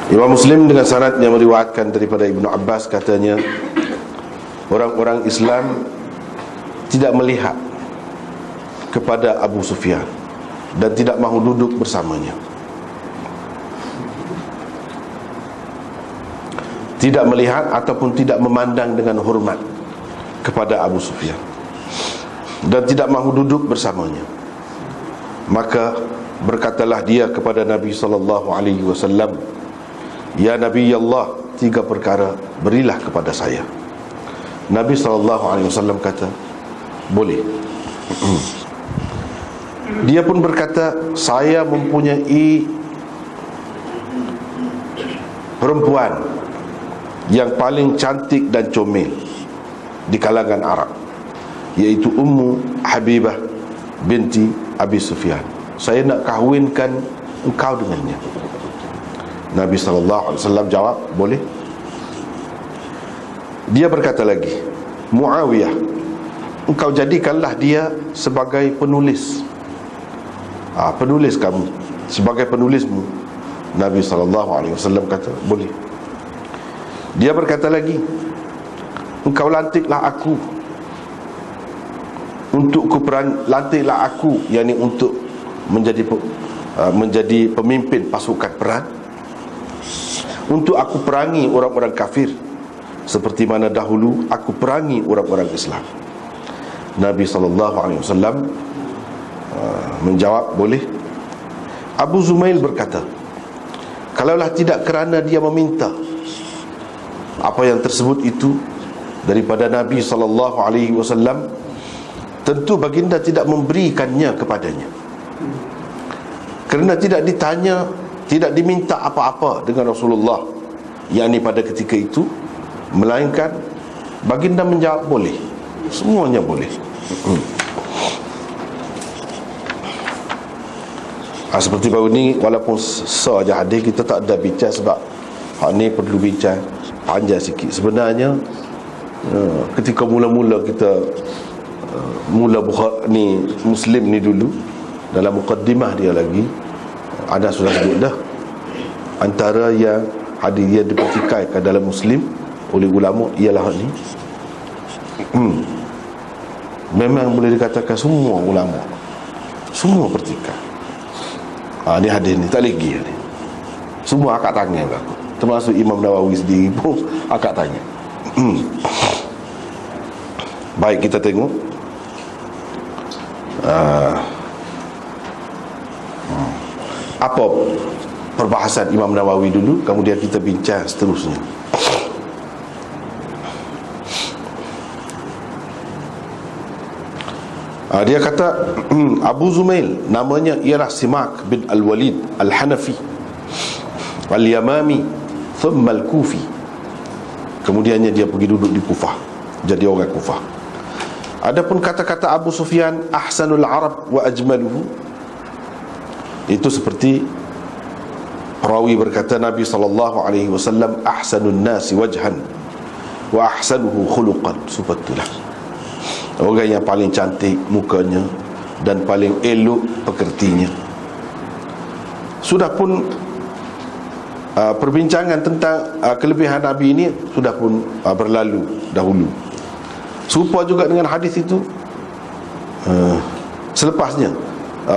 Imam Muslim dengan sanad yang meriwayatkan daripada Ibnu Abbas katanya, orang-orang Islam tidak melihat kepada Abu Sufyan dan tidak mahu duduk bersamanya. Tidak melihat ataupun tidak memandang dengan hormat kepada Abu Sufyan dan tidak mahu duduk bersamanya. Maka berkatalah dia kepada Nabi SAW, "Ya Nabi Allah, 3 perkara berilah kepada saya." Nabi SAW kata, "Boleh." Dia pun berkata, "Saya mempunyai perempuan yang paling cantik dan comel di kalangan Arab, yaitu Ummu Habibah binti Abi Sufyan. Saya nak kahwinkan engkau dengannya." Nabi SAW jawab, "Boleh." Dia berkata lagi, "Muawiyah, engkau jadikanlah dia sebagai penulis. Penulis kamu, sebagai penulismu." Nabi SAW kata, "Boleh." Dia berkata lagi, "Engkau lantiklah aku untuk lantiklah aku, yakni untuk menjadi pemimpin pasukan perang, untuk aku perangi orang-orang kafir seperti mana dahulu aku perangi orang-orang Islam." Nabi SAW menjawab, "Boleh." Abu Zumail berkata, "Kalaulah tidak kerana dia meminta apa yang tersebut itu daripada Nabi SAW, tentu baginda tidak memberikannya kepadanya. Kerana tidak ditanya, tidak diminta apa-apa dengan Rasulullah, yakni pada ketika itu, melainkan baginda menjawab boleh. Semuanya boleh." Seperti baru ni, walaupun sahaja hadis, kita tak ada bincang sebab hak ni perlu bincang panjang sikit. Sebenarnya ketika mula-mula kita mula ni Muslim ni dulu, dalam mukaddimah dia lagi ada sudah sebut dah, antara yang hadis yang dipertikaikan dalam Muslim oleh ulama ialah hak ni. Memang boleh dikatakan semua ulama, semua pertikai. Ni hadis ni tak lagi ni. Semua akak tanya ke aku, termasuk Imam Nawawi sendiri pun akak tanya. Baik, kita tengok apa perbahasan Imam Nawawi dulu, kemudian kita bincang seterusnya. Dia kata, Abu Zumail namanya ialah Simak bin Al-Walid Al-Hanafi Al-Yamami thumma Al-Kufi. Kemudiannya dia pergi duduk di Kufah, jadi orang Kufah. Adapun kata-kata Abu Sufyan, ahsanul Arab wa ajmaluhu, itu seperti perawi berkata Nabi SAW, ahsanun nasi wajhan wa ahsanuhu khuluqan. Subatulah, orang yang paling cantik mukanya dan paling elok pekertinya. Sudah pun perbincangan tentang kelebihan Nabi ini sudah pun berlalu dahulu. Serupa juga dengan hadis itu selepasnya,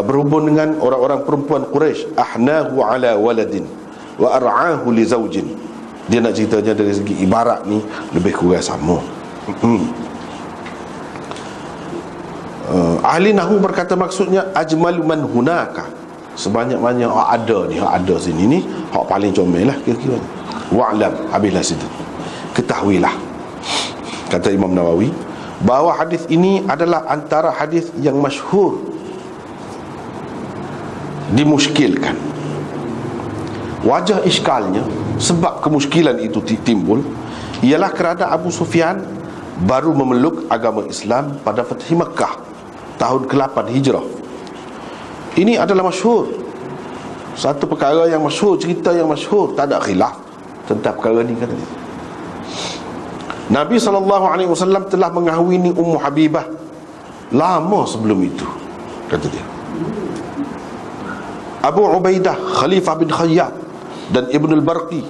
berhubung dengan orang-orang perempuan Quraisy, ahnahu ala waladin wa ar'ahu li zawjin. Dia nak ceritanya dari segi ibarat ni lebih kurang sama. Ahli Nahu berkata maksudnya ajmalu man hunaka, sebanyak-banyak ada ni, ada sini ni, hak paling comel lah kira-kira. Wa'lam, habislah situ. Ketahuilah, kata Imam Nawawi, bahawa hadis ini adalah antara hadis yang masyhur dimuskilkan. Wajah iskalnya, sebab kemuskilan itu timbul, ialah kerana Abu Sufyan baru memeluk agama Islam pada Fath Makkah tahun ke-8 Hijrah. Ini adalah masyhur, satu perkara yang masyhur, cerita yang masyhur, tak ada khilaf tentang perkara ni, kata dia. Nabi SAW telah mengahwini Ummu Habibah lama sebelum itu, kata dia. Abu Ubaidah Khalifah bin Khayyat dan Ibnul Barqi,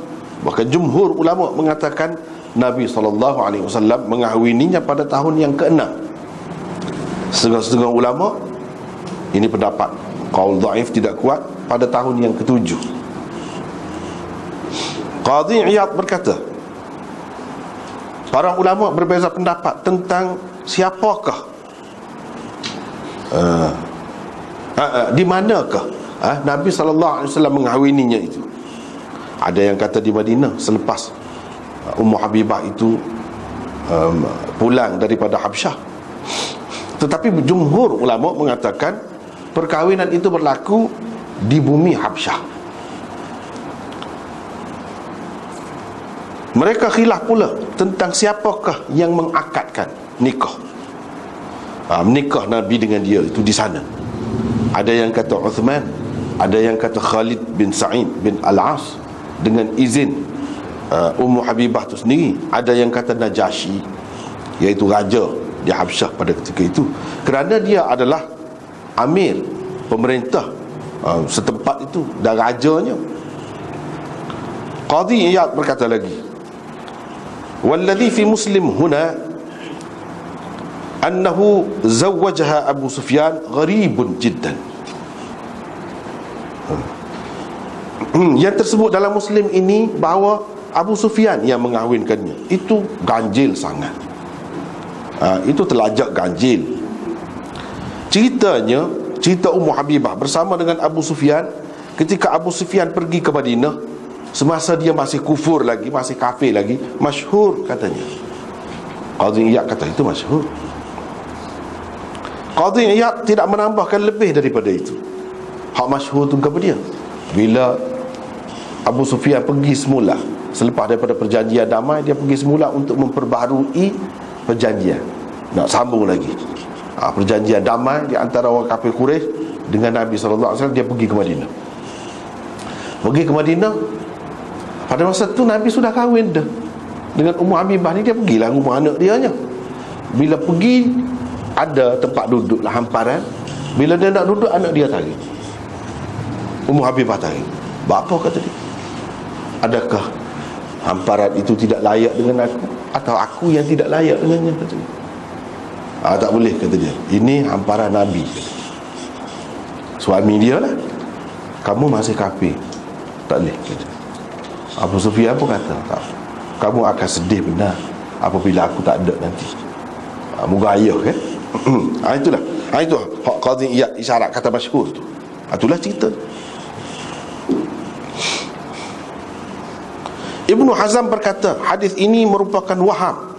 bahkan jumhur ulama mengatakan Nabi SAW mengahwininya pada tahun yang ke-6. Setengah-setengah ulama, ini pendapat qaul dhaif, tidak kuat, pada tahun yang ke-7. Qadhi Iyad berkata, para ulama berbeza pendapat tentang siapakah, di manakah Nabi SAW mengahwininya itu. Ada yang kata di Madinah selepas Ummu Habibah itu pulang daripada Habsyah. Tetapi jumhur ulama mengatakan perkahwinan itu berlaku di bumi Habsyah. Mereka khilaf pula tentang siapakah yang mengakadkan nikah, menikah Nabi dengan dia itu di sana. Ada yang kata Uthman, ada yang kata Khalid bin Sa'id bin Al-As dengan izin Ummu Habibah itu sendiri. Ada yang kata Najasyi, iaitu raja di Habsyah pada ketika itu, kerana dia adalah amir, pemerintah setempat itu dan rajanya. Qadhi Iyad berkata lagi, walladhi fi Muslim huna annahu zawwajaha Abu Sufyan gharibun jiddan. Yang tersebut dalam Muslim ini bahawa Abu Sufyan yang mengahwinkannya, itu ganjil sangat. Itu terlajak ganjil. Ceritanya, cerita Ummu Habibah bersama dengan Abu Sufyan ketika Abu Sufyan pergi ke Madinah, semasa dia masih kufur lagi, masih kafir lagi, masyhur katanya. Qadhi Iyad kata itu masyhur. Qadhi Iyad tidak menambahkan lebih daripada itu. Hak masyhur tu kepada dia, bila Abu Sufyan pergi semula selepas daripada perjanjian damai, dia pergi semula untuk memperbaharui perjanjian, nak sambung lagi perjanjian damai di antara orang kafir Quraisy dengan Nabi SAW. Dia pergi ke Madinah. Pergi ke Madinah, pada masa tu Nabi sudah kahwin dah dengan Ummu Habibah ni. Dia pergilah rumah anak dia nya. Bila pergi, ada tempat duduk lah, hamparan. Bila dia nak duduk, anak dia tarik, Ummu Habibah tarik. Bapa kata dia, adakah hamparan itu tidak layak dengan aku, atau aku yang tidak layak dengannya, kata dia. Tak boleh, kata dia, ini hamparan Nabi. Suami dia lah, kamu masih kafir, tak boleh, kata. Abu Sufyan pun kata, tak, kamu akan sedih benar apabila aku tak ada nanti. Moga ayah kan. Itulah, itu hak Qadhi Iyad isyarat kata masyhur tu. Itulah cerita. Ibnu Hazm berkata hadis ini merupakan waham,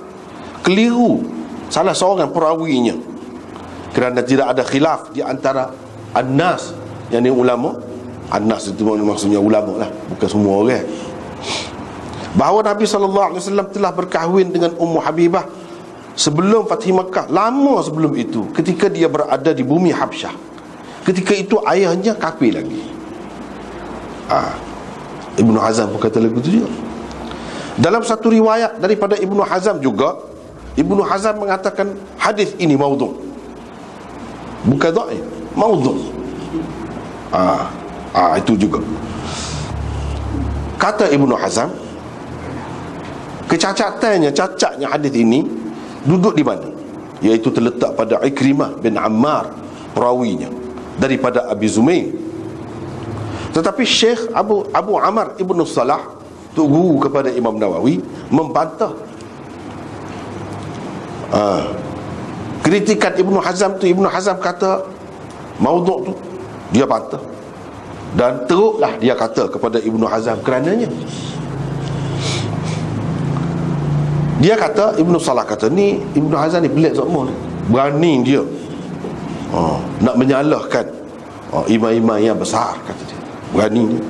keliru salah seorang perawinya, kerana tidak ada khilaf di antara an-nas, yang ini ulama. An-nas itu maksudnya ulama lah, bukan semua orang, bahawa Nabi SAW telah berkahwin dengan Ummu Habibah sebelum Fath Makkah, lama sebelum itu, ketika dia berada di bumi Habsyah. Ketika itu ayahnya kafir lagi. Ibnu Hazm pun kata lagu itu juga. Dalam satu riwayat daripada Ibnu Hazm juga, Ibnu Hazm mengatakan hadis ini maudhu', bukan dhaif, maudhu'. Itu juga kata Ibnu Hazm. Kecacatannya, cacatnya hadis ini duduk di mana? Iaitu terletak pada Ikrimah bin Ammar, perawinya, daripada Abi Zumail. Tetapi Syekh Abu Amr Ibn Salah, tu guru kepada Imam Nawawi, membantah kritikan Ibnu Hazm tu. Ibnu Hazm kata maudhu' tu, dia bantah. Dan teruklah dia kata kepada Ibnu Hazm kerananya. Dia kata, Ibnu Salah kata, ni Ibnu Hazm ni pelik semua ni, berani dia nak menyalahkan imam-imam yang besar, kata dia, berani dia.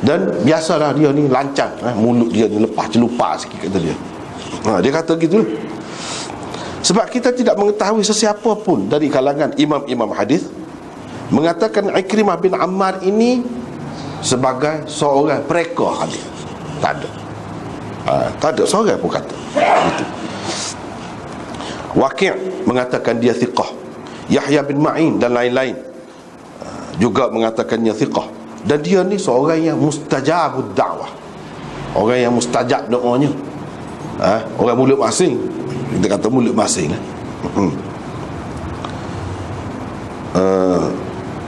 Dan biasalah dia ni lancang, mulut dia ni lepas celupar sikit, kata dia. Dia kata gitu. Sebab kita tidak mengetahui sesiapa pun dari kalangan imam-imam hadis mengatakan Ikrimah bin Ammar ini sebagai seorang pereka hadis. Tak ada. Tak ada seorang pun kata gitu. Waqi' mengatakan dia thiqah. Yahya bin Ma'in dan lain-lain juga mengatakannya thiqah. Dan dia ni seorang yang mustajabud da'wah, orang yang mustajab doanya. Orang mulut masing, kita kata mulut masing.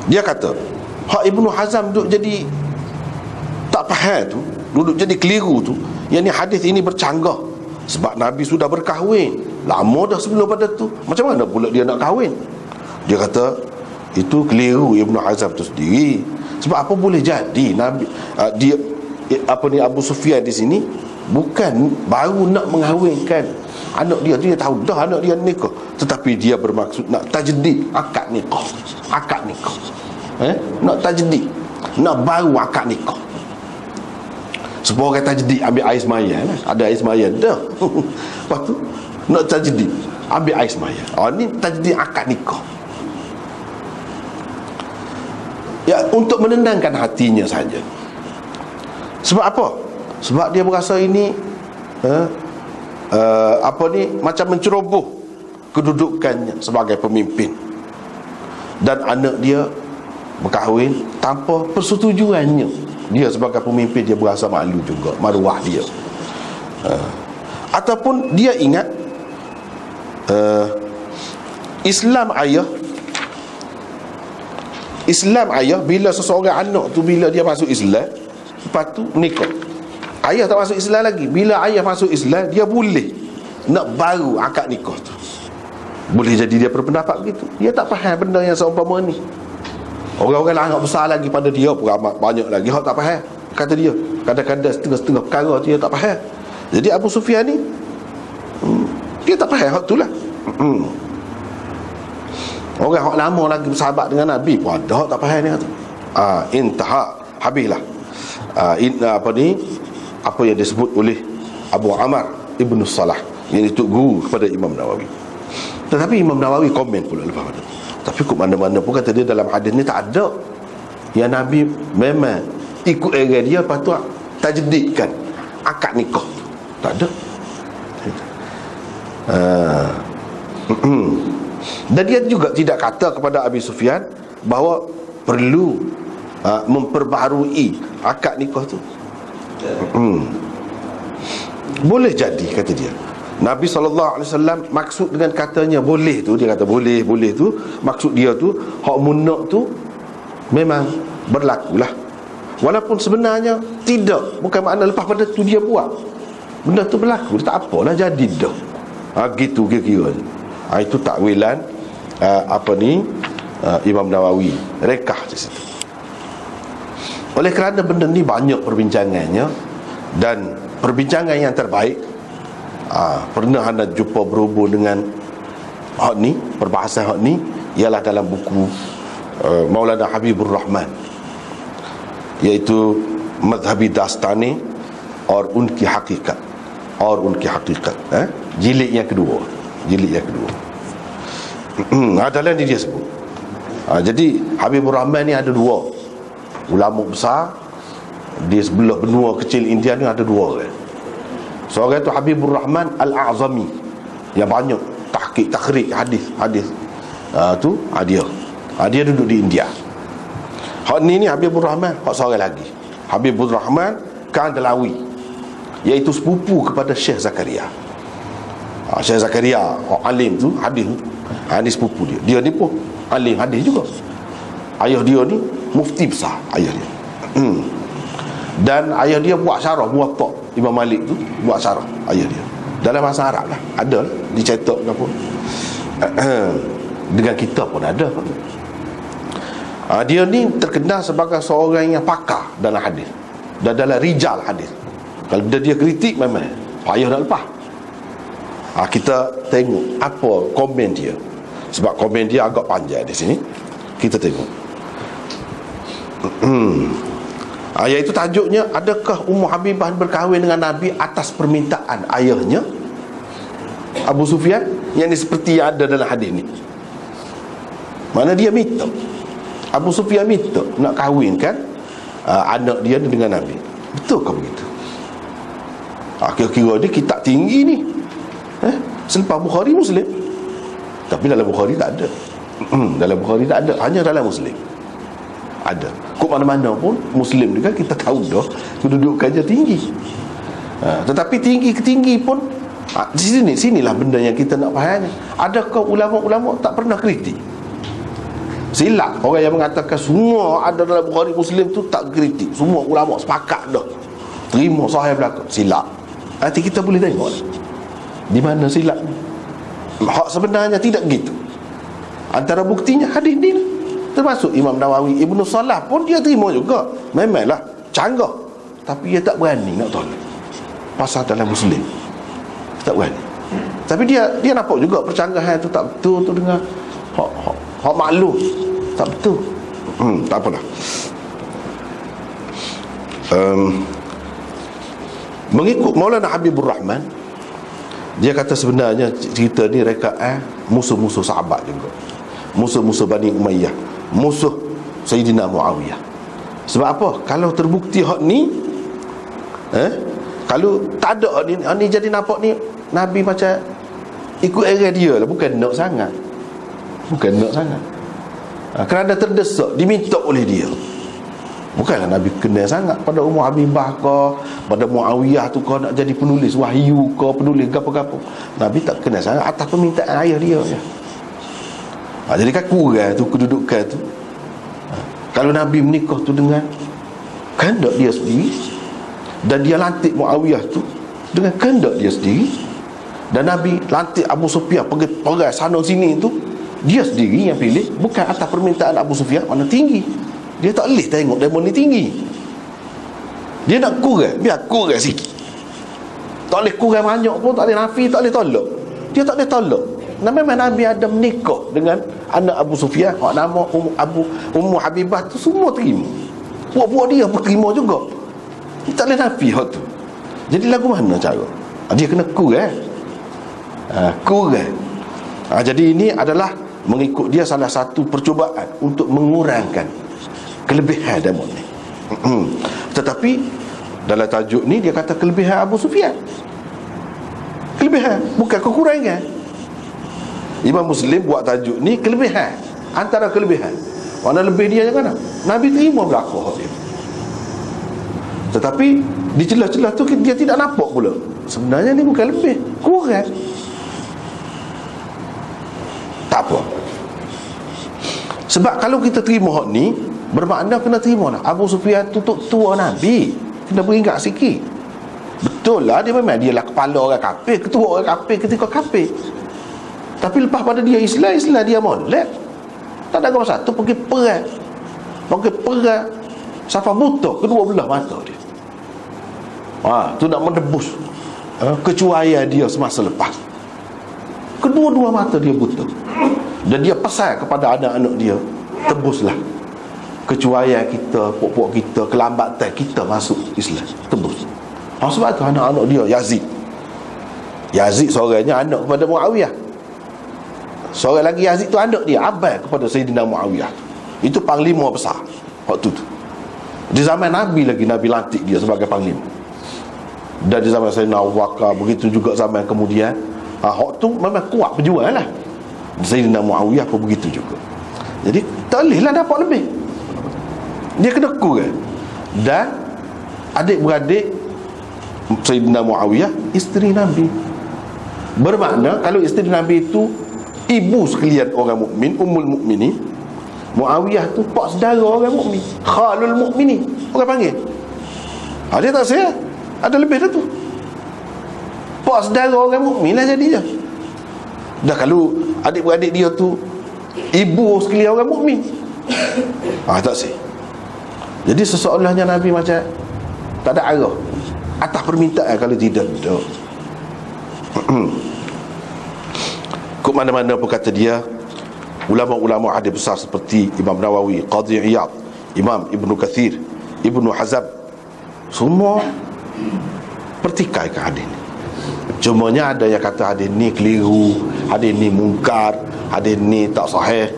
Dia kata hak Ibnu Hazm duduk jadi tak faham tu, duduk jadi keliru tu, yang ni hadis ini bercanggah. Sebab Nabi sudah berkahwin lama dah sebelum pada tu, macam mana pula dia nak kahwin? Dia kata itu keliru Ibnu Hazm tu sendiri. Sebab apa boleh jadi Nabi dia Abu Sufyan di sini bukan baru nak mengahwinkan anak dia, dia tahu dah anak dia nikah, tetapi dia bermaksud nak tajdid akad nikah. Akad nikah, nak tajdid, nak baru akad nikah. Supaya orang tajdid ambil air sembahyang, ada air sembahyang dah. Lepas tu nak tajdid ambil air sembahyang. Ni tajdid akad nikah. Ya, untuk menenangkan hatinya saja. Sebab apa? Sebab dia berasa ini macam menceroboh kedudukannya sebagai pemimpin, dan anak dia berkahwin tanpa persetujuannya. Dia sebagai pemimpin, dia berasa malu juga, maruah dia. Ataupun dia ingat Islam ayah bila seseorang anak tu, bila dia masuk Islam, lepas tu nikah. Ayah tak masuk Islam lagi. Bila ayah masuk Islam, dia boleh nak baru akad nikah tu. Boleh jadi dia berpendapat begitu. Dia tak faham benda yang seumpama ni. Orang-orang anak besar lagi pada dia pun amat banyak lagi hak tak faham, kata dia. Kadang-kadang setengah-setengah perkara dia tak faham. Jadi Abu Sufyan ni dia tak faham hak tu lah. Orang hak lama lagi bersahabat dengan Nabi pun ada hak tak faham dia kata. Intaha, habislah. Apa yang disebut oleh Abu Amar Ibn Salah, yang itu guru kepada Imam Nawawi. Tetapi Imam Nawawi komen pula lepas itu. Tapi kok mana-mana pun kata dia dalam hadis ni tak ada yang Nabi memang ikut era dia, lepas tu tajdidkan akad nikah. Tak ada. Dan dia juga tidak kata kepada Abi Sufyan bahawa perlu memperbaharui akad nikah tu. Boleh jadi, kata dia, Nabi SAW maksud dengan katanya boleh tu, dia kata boleh tu, maksud dia tu hak munak tu memang berlakulah, walaupun sebenarnya tidak, bukan makna lepas pada tu dia buat benda tu berlaku, dia tak apalah jadi dah. Gitu kira-kira. Itu takwilan Imam Nawawi rekah di situ. Oleh kerana benda ni banyak perbincangannya, dan perbincangan yang terbaik pernah anda jumpa berhubung dengan hak ni, perbahasan hak ni, ialah dalam buku Maulana Habibur Rahman, iaitu Madhabi Dastani और उनकी हकीकत jilid yang kedua. Dalam ni dia sebut. Jadi Habibur Rahman ni ada dua ulama besar di sebelah benua kecil India ni, ada dua orang. Seorang itu Habibur Rahman Al-A'zami, yang banyak tahqiq takhrij hadis tu dia duduk di India. Hak ni Habibur Rahman, hak seorang lagi Habibur Rahman Kandalawi, iaitu sepupu kepada Syekh Zakaria. Syekh Zakaria alim tu hadis tu, ni sepupu dia. Dia ni pun alim hadis juga. Ayah dia ni mufti besar, ayah dia. Dan ayah dia buat syarah Muwatta Imam Malik tu, buat syarah ayah dia dalam bahasa Arab lah, ada dicetak ke apa. Dengan kita pun ada. Dia ni terkenal sebagai seorang yang pakar dalam hadis dan dalam rijal hadis. Kalau dia kritik memang payah nak lepas. Kita tengok apa komen dia, sebab komen dia agak panjang di sini. Kita tengok. Iaitu tajuknya, adakah Ummu Habibah berkahwin dengan Nabi atas permintaan ayahnya Abu Sufyan, yang ni seperti yang ada dalam hadis ni. Mana dia minta, Abu Sufyan minta nak kahwinkan anak dia dengan Nabi. Betul ke begitu? Kira-kira dia kitab tinggi ni, selepas Bukhari Muslim. Tapi dalam Bukhari tak ada. Dalam Bukhari tak ada, hanya dalam Muslim. ada. Kok mana-mana pun Muslim juga kita tahu dah kedudukannya tinggi. Tetapi tinggi pun di sinilah benda yang kita nak fahamnya. Adakah ulama-ulama tak pernah kritik? Silap orang yang mengatakan semua ada dalam Bukhari Muslim tu tak kritik. Semua ulama sepakat dah terima sahih belaka. Silap. Nanti kita boleh tengok di mana silap ni. Hak sebenarnya tidak gitu. Antara buktinya hadis ni, termasuk Imam Nawawi, Ibnu Salah pun dia terima juga. Memanglah canggah, tapi dia tak berani nak tolak pasal dalam Muslim, tak berani. Tapi dia nampak juga percanggahan tu tak betul tu dengan hak maklum, tak betul. Tak apalah. Mengikut Maulana Habibur Rahman, dia kata sebenarnya cerita ni rekaan musuh-musuh sahabat juga, musuh-musuh Bani Umayyah, musuh Sayyidina Muawiyah. Sebab apa? Kalau terbukti hak ni, kalau tak ada hak ni jadi nampak ni Nabi macam ikut era dia lah, bukan nak sangat. Kerana terdesak, diminta oleh dia. Bukanlah Nabi kenal sangat pada Ummu Habibah ke, pada Muawiyah tu ke, nak jadi penulis wahyu ke, penulis gapo-gapo. Nabi tak kenal sangat atas permintaan ayah dia je. Jadi kan kurang tu kedudukan tu. Kalau Nabi menikah tu dengan kehendak dia sendiri, dan dia lantik Muawiyah tu dengan kehendak dia sendiri, dan Nabi lantik Abu Sufyan pergi perang sana sini tu dia sendiri yang pilih, bukan atas permintaan Abu Sufyan mana tinggi. Dia tak boleh tengok demon ni tinggi, dia nak kurang, biar kurang sikit. Tak boleh kurang banyak pun, tak boleh nafi, tak boleh tolak. Dia tak boleh tolak. Nah, memang Nabi ada menikah dengan anak Abu Sufyan, nama Ummu Habibah tu, semua terima. Puak-puak dia pun terima juga. Dia tak boleh nafi hak tu. Jadi lagu mana cara? Dia kena kurang. Kurang. Jadi ini adalah mengikut dia salah satu percubaan untuk mengurangkan kelebihan demon ni. Tetapi dalam tajuk ni dia kata kelebihan Abu Sufyan. Kelebihan, bukan kekurangan. Imam Muslim buat tajuk ni kelebihan, antara kelebihan. Mana lebih dia yang mana? Nabi terima belakang dia. Tetapi di celah-celah tu dia tidak nampak pula. Sebenarnya ni bukan lebih, kurang. Tak apa. Sebab kalau kita terima hak ni, bermakna kena terima lah Abu Sufyan tu tua Nabi, kena beringat sikit. Betul lah, dia memang dia lah kepala orang kafir, ketua orang kafir ketika kafir. Tapi lepas pada dia Islam dia molek. Tak ada apa satu pergi perang sampai buta kedua belah mata dia. Tu nak menebus kecuaian dia semasa lepas. Kedua-dua mata dia buta. Dan dia pesan kepada anak-anak dia, tebuslah kecuaian kita, puak-puak kita, kelambatan kita masuk Islam, tebus. Sebab tu anak-anak dia Yazid seorangnya anak kepada Muawiyah, seorang lagi Yazid tu anak dia abang kepada Sayyidina Muawiyah. Itu panglima besar waktu tu. Di zaman Nabi lagi, Nabi lantik dia sebagai panglima. Dan di zaman Sayyidina Abu Bakar, begitu juga zaman kemudian. Waktu tu memang kuat berjuang lah. Sayyidina Muawiyah pun begitu juga. Jadi tak boleh lah dapat lebih, dia kena kurang. Dan adik-beradik Sayyidina Muawiyah isteri Nabi. Bermakna kalau isteri Nabi itu ibu sekalian orang mukmin, Ummul Mukminin, Muawiyah tu pak saudara orang mukmin, Khalul Mukminin orang panggil. Dia tak saya ada lebih dah tu, pak saudara orang mukmin lah jadi je. Dah kalau adik-beradik dia tu ibu sekalian orang mukmin, tak sih. Jadi seseolahnya Nabi macam tak ada arah atas permintaan. Kalau tidak kok mana-mana pun kata dia, ulama-ulama hadis besar seperti Imam Nawawi, Qadhi Iyad, Imam Ibnu Kathir, Ibnu Hazm, semua pertikaikan hadis ni. Cumanya ada yang kata hadis ni keliru, hadis ni mungkar, hadis ni tak sahih.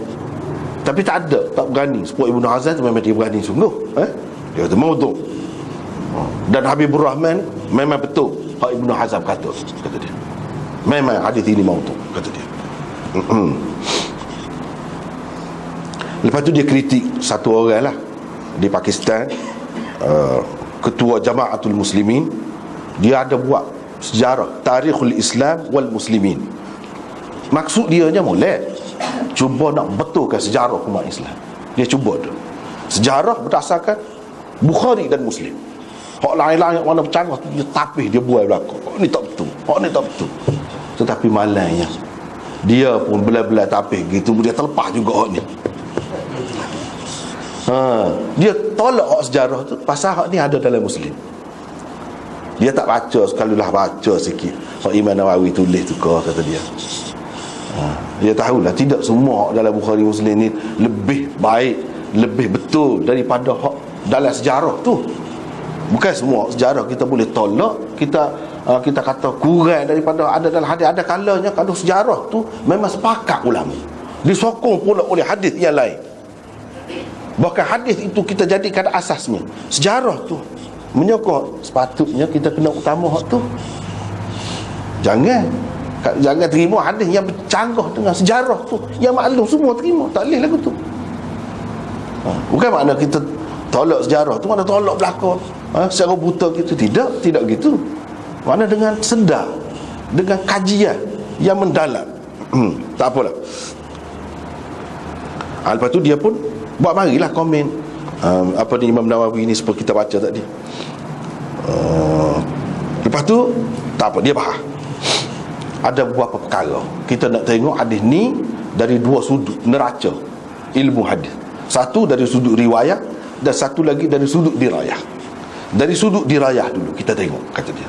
Tapi tak berani. Sebab Ibnu Hazm memang dia berani sungguh. Dia kata maudhu'. Dan Habibur Rahman memang betul hak Ibnu Hazm kata dia. Memang hadis ini maudhu', kata dia. Lepas tu dia kritik satu orang lah, di Pakistan, ketua Jamaatul Muslimin, dia ada buat sejarah Tarikhul Islam wal Muslimin. Maksud dia nya molek cuba nak betulkan sejarah umat Islam. Dia cuba tu sejarah berdasarkan Bukhari dan Muslim. Hak lain-lain yang mana bercanggah tu dia tapih, dia buai belakang. Hak ni tak betul, hak ni tak betul. Tetapi malangnya dia pun belah-belah tapih gitu, dia terlepas juga hak ni. Dia tolak hak sejarah tu pasal hak ni ada dalam Muslim. Dia tak baca, sekalilah baca sikit hak Imam Nawawi tulis tu kata dia. Dia tahulah tidak semua hak dalam Bukhari Muslim ni lebih baik, lebih betul daripada hak dalam sejarah tu. Bukan semua sejarah kita boleh tolak, kita kata kurang daripada ada dalam hadis. Ada kalanya kalau sejarah tu memang sepakat ulama, disokong pula oleh hadis yang lain. Bahkan hadis itu kita jadikan asasnya. Sejarah tu menyokong, sepatutnya kita kena utama hak tu. Jangan terima hadis yang bercanggah dengan sejarah tu, yang maklum semua terima. Tak boleh lagu tu. Bukan makna kita tolak sejarah tu makna tolak belakang secara buta gitu. Tidak gitu. Makna dengan sedar, dengan kajian yang mendalam. Tak apalah. Lepas tu dia pun buat marilah komen apa ni Imam Nawawi ni seperti kita baca tadi. Lepas tu tak apa, dia faham ada beberapa perkara kita nak tengok hadis ni dari dua sudut neraca ilmu hadis. Satu dari sudut riwayat dan satu lagi dari sudut dirayah. Dari sudut dirayah dulu kita tengok, kata dia.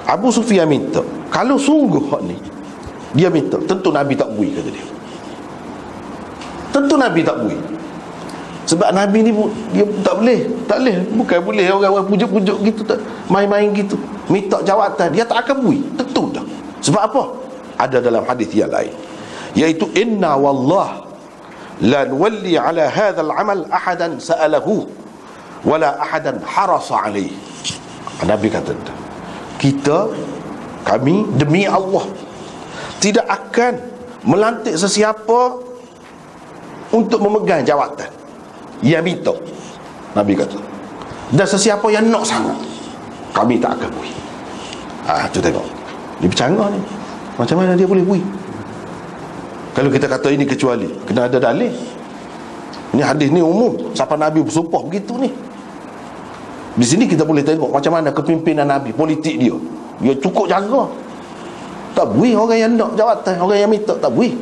Abu Sufyan minta, kalau sungguh hak ni dia minta, tentu Nabi tak bui, kata dia. Tentu Nabi tak bui. Sebab Nabi ni dia tak boleh, bukan boleh orang pujuk-pujuk gitu, tak main-main gitu, minta jawatan, dia tak akan bui, tentu dah. Sebab apa? Ada dalam hadis yang lain, iaitu inna wallah la nuwalli ala hadzal amal ahadan sa'alahu wala ahadan harasa alaihi. Nabi kata, kami demi Allah tidak akan melantik sesiapa untuk memegang jawatan yang minta. Nabi kata, dan sesiapa yang nak sangat, kami tak akan bui. Tu tengok, dia bercanggah ni. Macam mana dia boleh bui? Kalau kita kata ini kecuali, kena ada dalil. Ini hadis ni umum, siapa Nabi bersumpah begitu ni. Di sini kita boleh tengok macam mana kepimpinan Nabi, politik dia. Dia cukup jaga. Tak bui orang yang nak jawatan, orang yang minta tak bui.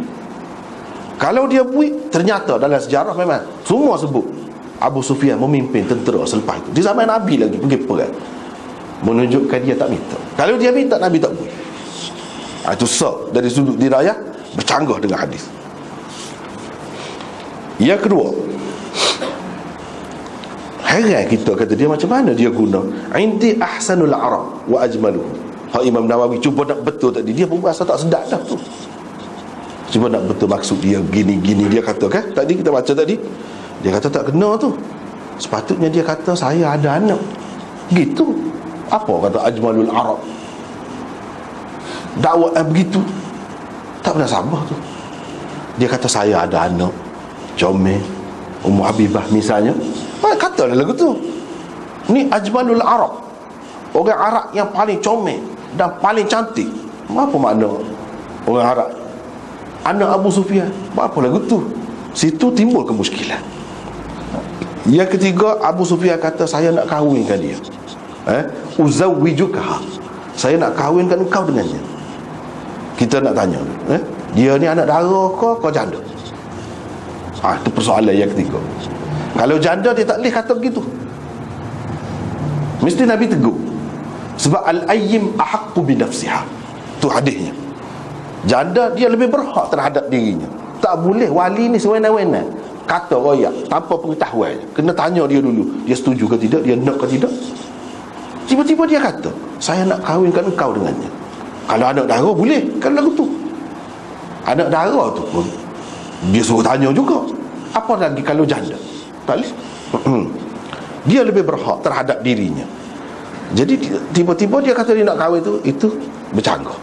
Kalau dia bui, ternyata dalam sejarah memang semua sebut Abu Sufyan memimpin tentera selepas itu. Di zaman Nabi lagi pergi perang, menunjukkan dia tak minta. Kalau dia minta, Nabi tak bui. Itu sah dari sudut dirayah, bercanggah dengan hadis. Yang kedua, heran kita, kata dia, macam mana dia guna inti ahsanul arab wa ajmaluhu. Hak Imam Nawawi cuba nak betul tadi, dia pun rasa tak sedap dah tu. Cuba nak betul maksud dia gini-gini. Dia kata kan, tadi kita baca tadi, dia kata tak kena tu. Sepatutnya dia kata saya ada anak. Gitu. Apa kata ajmalul arab? Dakwah begitu tak pernah sabar tu. Dia kata saya ada anak comel, Ummu Habibah misalnya. Katalah lagu tu, ni ajmalul arab, orang Arab yang paling comel dan paling cantik. Apa makna orang Arab? Anak Abu Sufyan. Apa lagu tu? Situ timbul kemuskilan. Yang ketiga, Abu Sufyan kata saya nak kahwinkan dia. Uzawwijuka, saya nak kahwinkan engkau dengannya. Kita nak tanya, dia ni anak dara ke kau janda? Itu persoalan yang ketiga. Kalau janda dia tak boleh kata begitu. Mesti Nabi tegur. Sebab al-ayyim ahaqqu bi nafsiha. Tu hadisnya. Janda dia lebih berhak terhadap dirinya. Tak boleh wali ni sewenang-wenang kata royak tanpa pengetahuan. Kena tanya dia dulu, dia setuju ke tidak, dia nak ke tidak. Tiba-tiba dia kata saya nak kahwinkan engkau dengannya. Kalau anak dara boleh, kalau lagu tu. Anak dara tu pun dia suruh tanya juga. Apa lagi kalau janda? Tak boleh. Dia lebih berhak terhadap dirinya. Jadi tiba-tiba dia kata dia nak kahwin tu, itu bercanggah.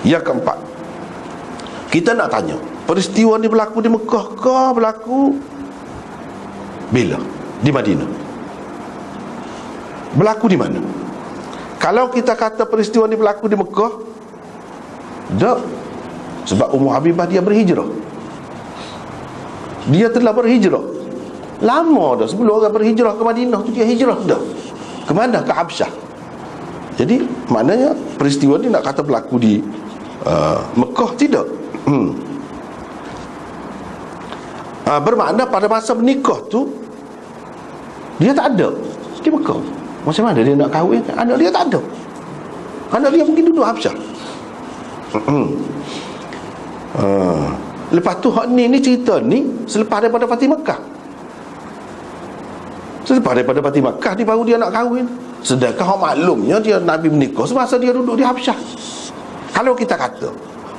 Yang keempat, kita nak tanya, peristiwa ni berlaku di Mekah ke berlaku Bila? Di Madinah. Berlaku di mana? Kalau kita kata peristiwa ni berlaku di Mekah, tak. Sebab Ummu Habibah dia berhijrah. Dia telah berhijrah lama dah. Sebelum orang berhijrah ke Madinah tu, dia hijrah dah. Ke mana? Ke Habsyah. Jadi maknanya peristiwa ni nak kata berlaku di Mekah, tidak. Bermakna pada masa menikah tu dia tak ada di Mekah. Macam mana dia nak kahwin? Anak dia tak ada. Anak dia pergi duduk Habsyah. Lepas tu hak ni cerita ni selepas daripada Fatih Mekah. Selepas daripada Fatih Mekah ni baru dia nak kahwin. Sedangkan hak maklumnya dia Nabi menikah semasa dia duduk di Habsyah. Kalau kita kata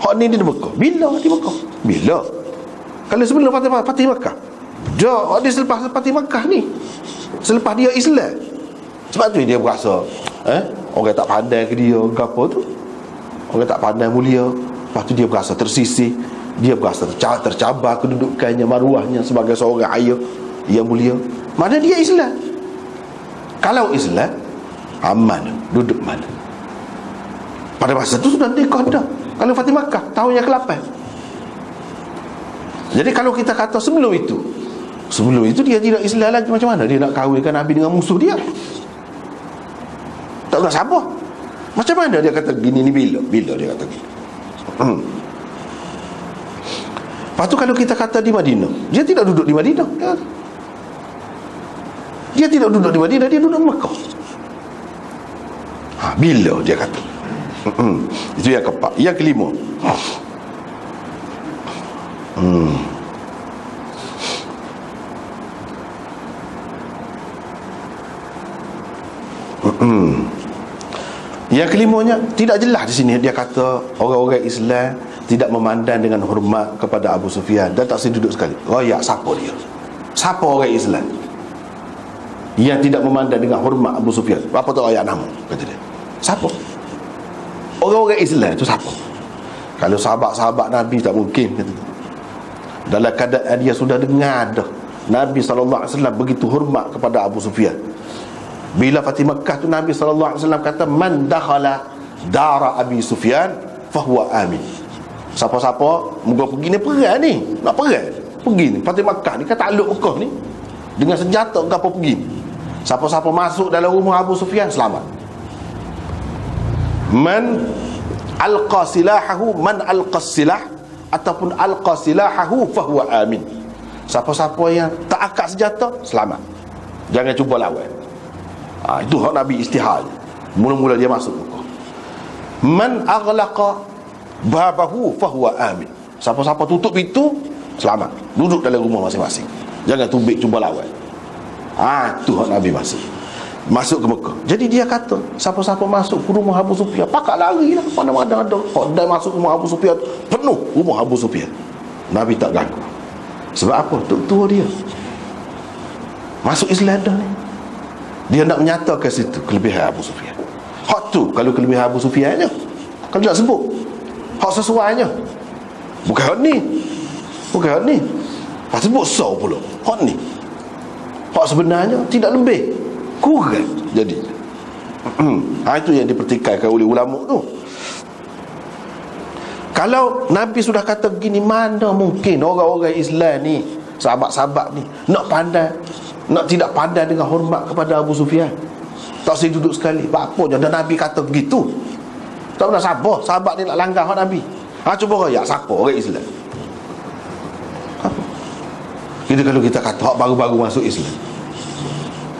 hak ni di Mekah, bila di Mekah? Bila? Kalau sebelum Fatih Mekah. Hak dia selepas Fatih Mekah ni, selepas dia Islam. Sebab tu dia berasa orang tak pandai ke dia ke apa tu. Orang tak pandai mulia. Lepas tu dia berasa tersisih. Dia berasa tercabar kedudukannya, maruahnya sebagai seorang ayah yang mulia. Mana dia Islam. Kalau Islam, aman, duduk mana. Pada masa tu sudah nikah dah. Kalau Fatih Makkah tahun yang ke-8. Jadi kalau kita kata sebelum itu dia tidak Islam lagi, macam mana dia nak kahwinkan Nabi dengan musuh dia? Tak nak sabar. Macam mana dia kata gini ni, bila dia kata gini. Lepas tu kalau kita kata di Madinah, dia tidak duduk di Madinah. Dia tidak duduk di Madinah, dia duduk di Mekah. Bila dia kata. Itu yang keempat. Yang kelima, yang kelimanya tidak jelas di sini. Dia kata orang-orang Islam tidak memandang dengan hormat kepada Abu Sufyan dan tak seduduk sekali. Ya, siapa dia? Siapa orang Islam yang tidak memandang dengan hormat Abu Sufyan? Apa tu ayat nama? Kata dia. Siapa? Orang-orang Islam itu siapa? Kalau sahabat-sahabat Nabi tak mungkin, kata dia. Dalam keadaan dia sudah dengar dah Nabi SAW begitu hormat kepada Abu Sufyan. Bila Fatih Makkah tu Nabi SAW kata, man dakhala dara Abi Sufyan fahuwa amin. Siapa-siapa muka pergi ni perang ni, nak perang pergi ni Fatih Makkah ni kan takluk Mekah ni dengan senjata ke apa pergi. Siapa-siapa masuk dalam rumah Abu Sufyan selamat. Man alqa silahahu, man alqa silah ataupun alqa silahahu fahuwa amin. Siapa-siapa yang tak angkat senjata selamat. Jangan cuba lawan. Itu hak Nabi istihad. Mula-mula dia masuk Mekah. Man aghlaqa babahu fahuwa amin. Siapa-siapa tutup pintu selamat. Duduk dalam rumah masing-masing. Jangan tubik cuba lawan. Itu hak Nabi masuk ke Mekah. Jadi dia kata siapa-siapa masuk ke rumah Abu Sufyan pakat lari lah. Mana-mana ada hak dah masuk rumah Abu Sufyan, penuh rumah Abu Sufyan. Nabi tak ganggu. Sebab apa? Tua dia masuk Islam dah ni. Dia nak menyatakan situ kelebihan Abu Sufyan. Hak tu kalau kelebihan Abu Sufyan je. Kalau nak sebut hak sesuainya. Bukan hak ni. Hak sebut so pula. Hak ni. Hak sebenarnya tidak lebih, kurang jadi. Itu yang dipertikaikan oleh ulama tu. Kalau Nabi sudah kata begini, mana mungkin orang-orang Islam ni, sahabat-sahabat ni nak pandai, nak tidak pandai dengan hormat kepada Abu Sufyan? Tak boleh duduk sekali. Apa je dan Nabi kata begitu. Tak pernah sahabat ni nak langgar hak Nabi. Cuba royak siapa orang Islam? Kita kalau kita kata hak baru-baru masuk Islam,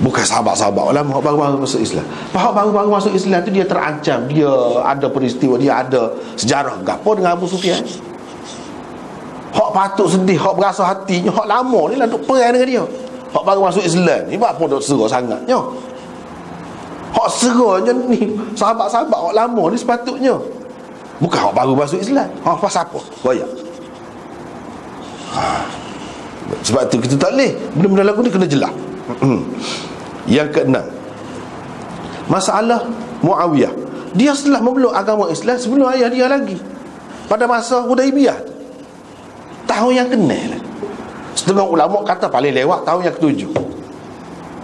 bukan sahabat-sahabat ulama, hak baru-baru masuk Islam. Hak baru-baru masuk Islam tu dia terancam, dia ada peristiwa, dia ada sejarah gapo dengan Abu Sufyan. Hak patut sedih, hak berasa hatinya, hak lama ni lah duk perang dengan dia. Hak baru masuk Islam ni apa dah serah sangatnya. Hak serahnya ni sahabat-sahabat hak lama ni sepatutnya. Bukan hak baru masuk Islam. Hak pasal apa? Royak. Sebab tu kita tak boleh benda-benda lagu ni kena jelas. Yang keenam, masalah Muawiyah. Dia setelah memeluk agama Islam sebelum ayah dia lagi. Pada masa Hudaibiyah, tahun yang kenal, Setengah ulama kata paling lewat tahun yang ke-7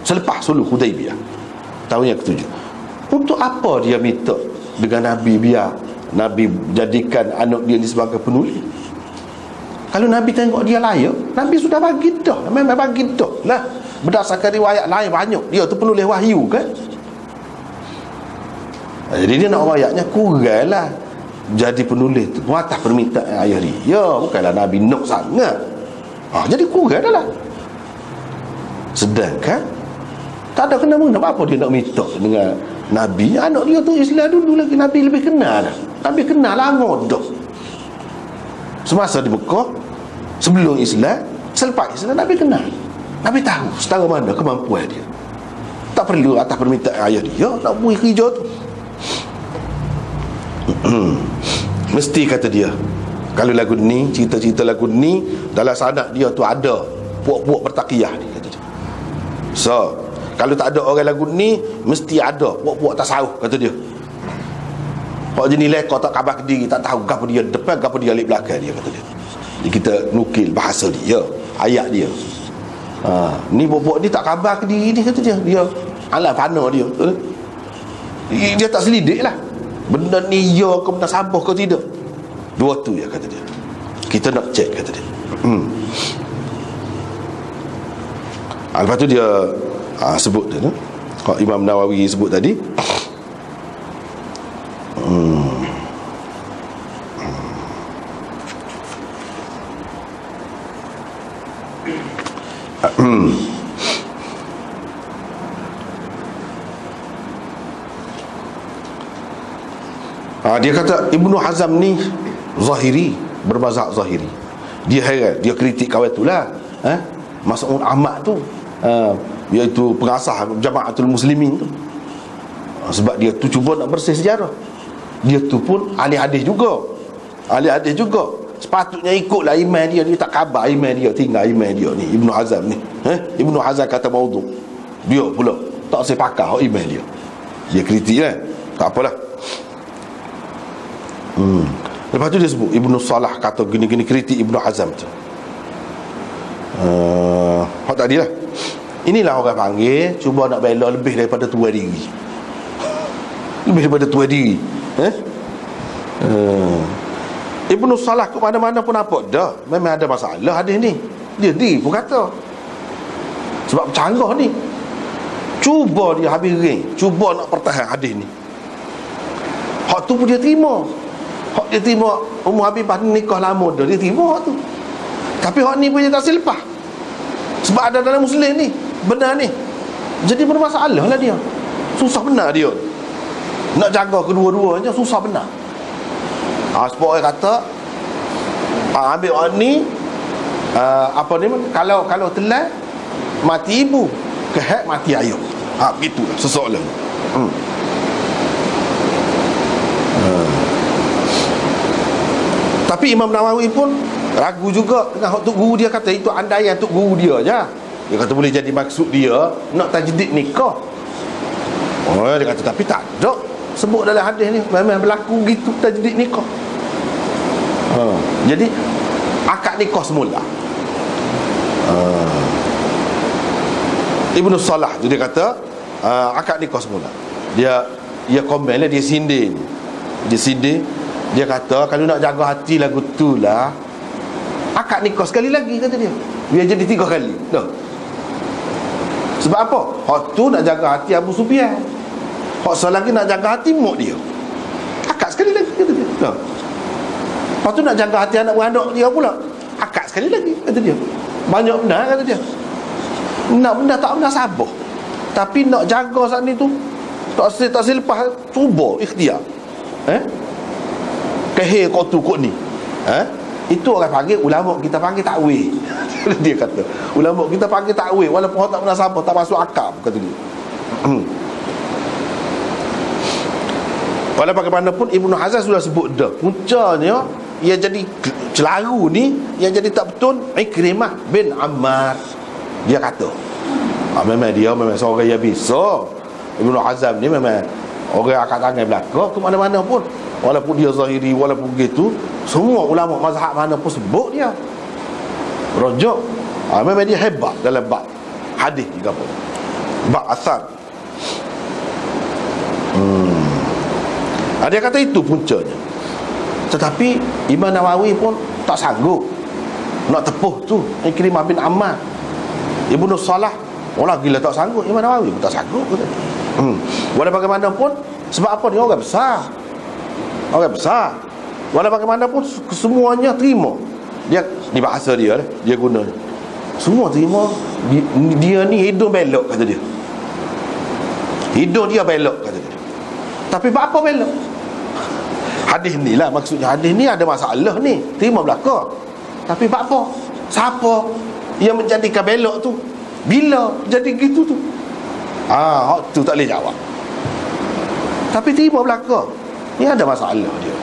selepas sulh Hudaibiyah, tahun yang ke-7. Untuk apa dia minta dengan Nabi biar Nabi jadikan anak dia ni sebagai penulis? Kalau Nabi tengok dia layak, Nabi sudah bagi dah, memang bagi dah lah. Berdasarkan riwayat lain banyak, dia tu penulis wahyu kan. Jadi dia nak rakyatnya kurang lah jadi penulis tu atas permintaan ayah dia. Bukanlah Nabi nak sangat. Jadi kurang dah lah. Sedangkan tak ada kena-mengena apa dia nak minta dengan Nabi. Anak dia tu Islam dulu lagi, Nabi lebih kenal dah. Nabi kenal lama dah. Semasa di Mekah, sebelum Islam, selepas Islam, Nabi kenal. Nabi tahu setara mana kemampuan dia. Tak perlu atas permintaan ayah dia nak buat kerja tu. Mesti kata dia, kalau lagu ni, cerita-cerita lagu ni, dalam sanad dia tu ada puak-puak bertakiyah ni, kata dia. So, kalau tak ada orang lagu ni, mesti ada puak-puak tasawuf, kata dia. Hak jenis leka tak khabar ke diri, tak tahu gapo dia depan, gapo dia alik belakang dia, kata dia. Jadi kita nukil bahasa dia, ayat dia. Ni puak-puak ni tak khabar ke diri ni, kata dia. Dia alam fana dia, betul? Dia tak selidik lah benda ni ya ke benda sabah ke tidak. Dua tu ya, kata dia. Kita nak cek, kata dia. Lepas tu dia sebut dia, kalau Imam Nawawi sebut tadi, dia kata Ibnu Hazm ni Zahiri, bermazhab Zahiri. Dia heran, dia kritik kawan tu lah, Mas'ud Ahmad tu, iaitu pengasas Jamaatul Muslimin tu. Sebab dia tu cuba nak bersih sejarah. Dia tu pun ahli hadis juga. Ahli hadis juga. Sepatutnya ikutlah iman dia. Dia tak khabar iman dia, tinggal iman dia ni, Ibnu Hazm ni. Ibnu Hazm kata maudhu. Dia pula tak sepakar iman dia. Dia kritik kan. Tak apalah. Lepas tu dia sebut Ibnu Salah kata gini-gini, kritik Ibnu Hazm tu. Hak tadi lah. Inilah orang panggil cuba nak bela lebih daripada tua diri. Lebih daripada tua diri. Ibnu Salah ke mana-mana pun apa dah, memang ada masalah hadis ni. Dia pun kata sebab canggah ni, cuba dia habis ring, cuba nak pertahan hadis ni. Hak tu pun dia terima. Hak dia terima Ummu Habibah nikah lama dah, dia terima hak tu. Tapi hak ni pun dia tak silpah. Sebab ada dalam Muslim ni benar ni. Jadi bermasalah lah dia. Susah benar dia. Nak jaga kedua-duanya susah benar. Sebab orang kata ambil orang ni apa ni, kalau telan mati ibu, kehak mati ayah. Begitulah sesoalan. Tapi Imam Nawawi pun ragu juga dengan Tok Guru dia, kata itu andaian Tok Guru dia je. Dia kata boleh jadi maksud dia nak tajdid nikah. Dia kata tapi tak ada sebut dalam hadis ni memang berlaku gitu tajdid nikah. Jadi akad nikah semula. Ibnu Salah tu dia kata akad nikah semula. Dia komen lah, dia sindir. Dia kata kalau nak jaga hati lagu tu lah, akad nikah sekali lagi, kata dia. Biar jadi 3 kali. Dah. Sebab apa? Hak tu nak jaga hati Abu Sufyan. Hak satu lagi nak jaga hati mak dia. Akad sekali lagi, kata dia. Dah. Lepas tu nak jaga hati anak-anak dia pula. Akad sekali lagi, kata dia. Banyak benar, kata dia. Nak benda tak benar sabar. Tapi nak jaga saat ni tu tak selepas cuba ikhtiar. Kehir kau tu kau ni. Itu orang panggil, ulama kita panggil takwil. Dia kata ulama kita panggil takwil, walaupun tak benar sabar, tak masuk akal, kata dia. Walaupun bagaimanapun Ibnu Hazm sudah sebut dah, puncanya ia jadi celaru ni, yang jadi tak betul Ikrimah bin Ammar. Dia kata memang dia memang seorang yang bisa. Ibnu Hazm ni memang orang angkat tangan belakang ke mana-mana pun, walaupun dia Zahiri, walaupun begitu, semua ulama mazhab mana pun sebut dia rojok. Memang dia hebat dalam bab hadis juga pun, bab asar. Dia kata itu puncanya. Tetapi Imam Nawawi pun tak sanggup nak tepuh tu Ikrimah bin Ammar. Ibnu Salah, orang gila tak sanggup. Imam Nawawi pun tak sanggup. Walau bagaimanapun, sebab apa, dia orang besar. Orang besar. Walau bagaimanapun semuanya terima. Dia ni bahasa dia lah, dia guna. Semua terima. Dia ni hidung belok, kata dia. Hidung dia belok, kata dia. Tapi apa belok? Hadis ni lah maksudnya. Hadis ni ada masalah ni, terima belaka. Tapi apa? Siapa yang menjadikan belok tu? Bila jadi gitu tu? Tu tak boleh jawab. Tapi terima belaka. Ni ada masalah dia.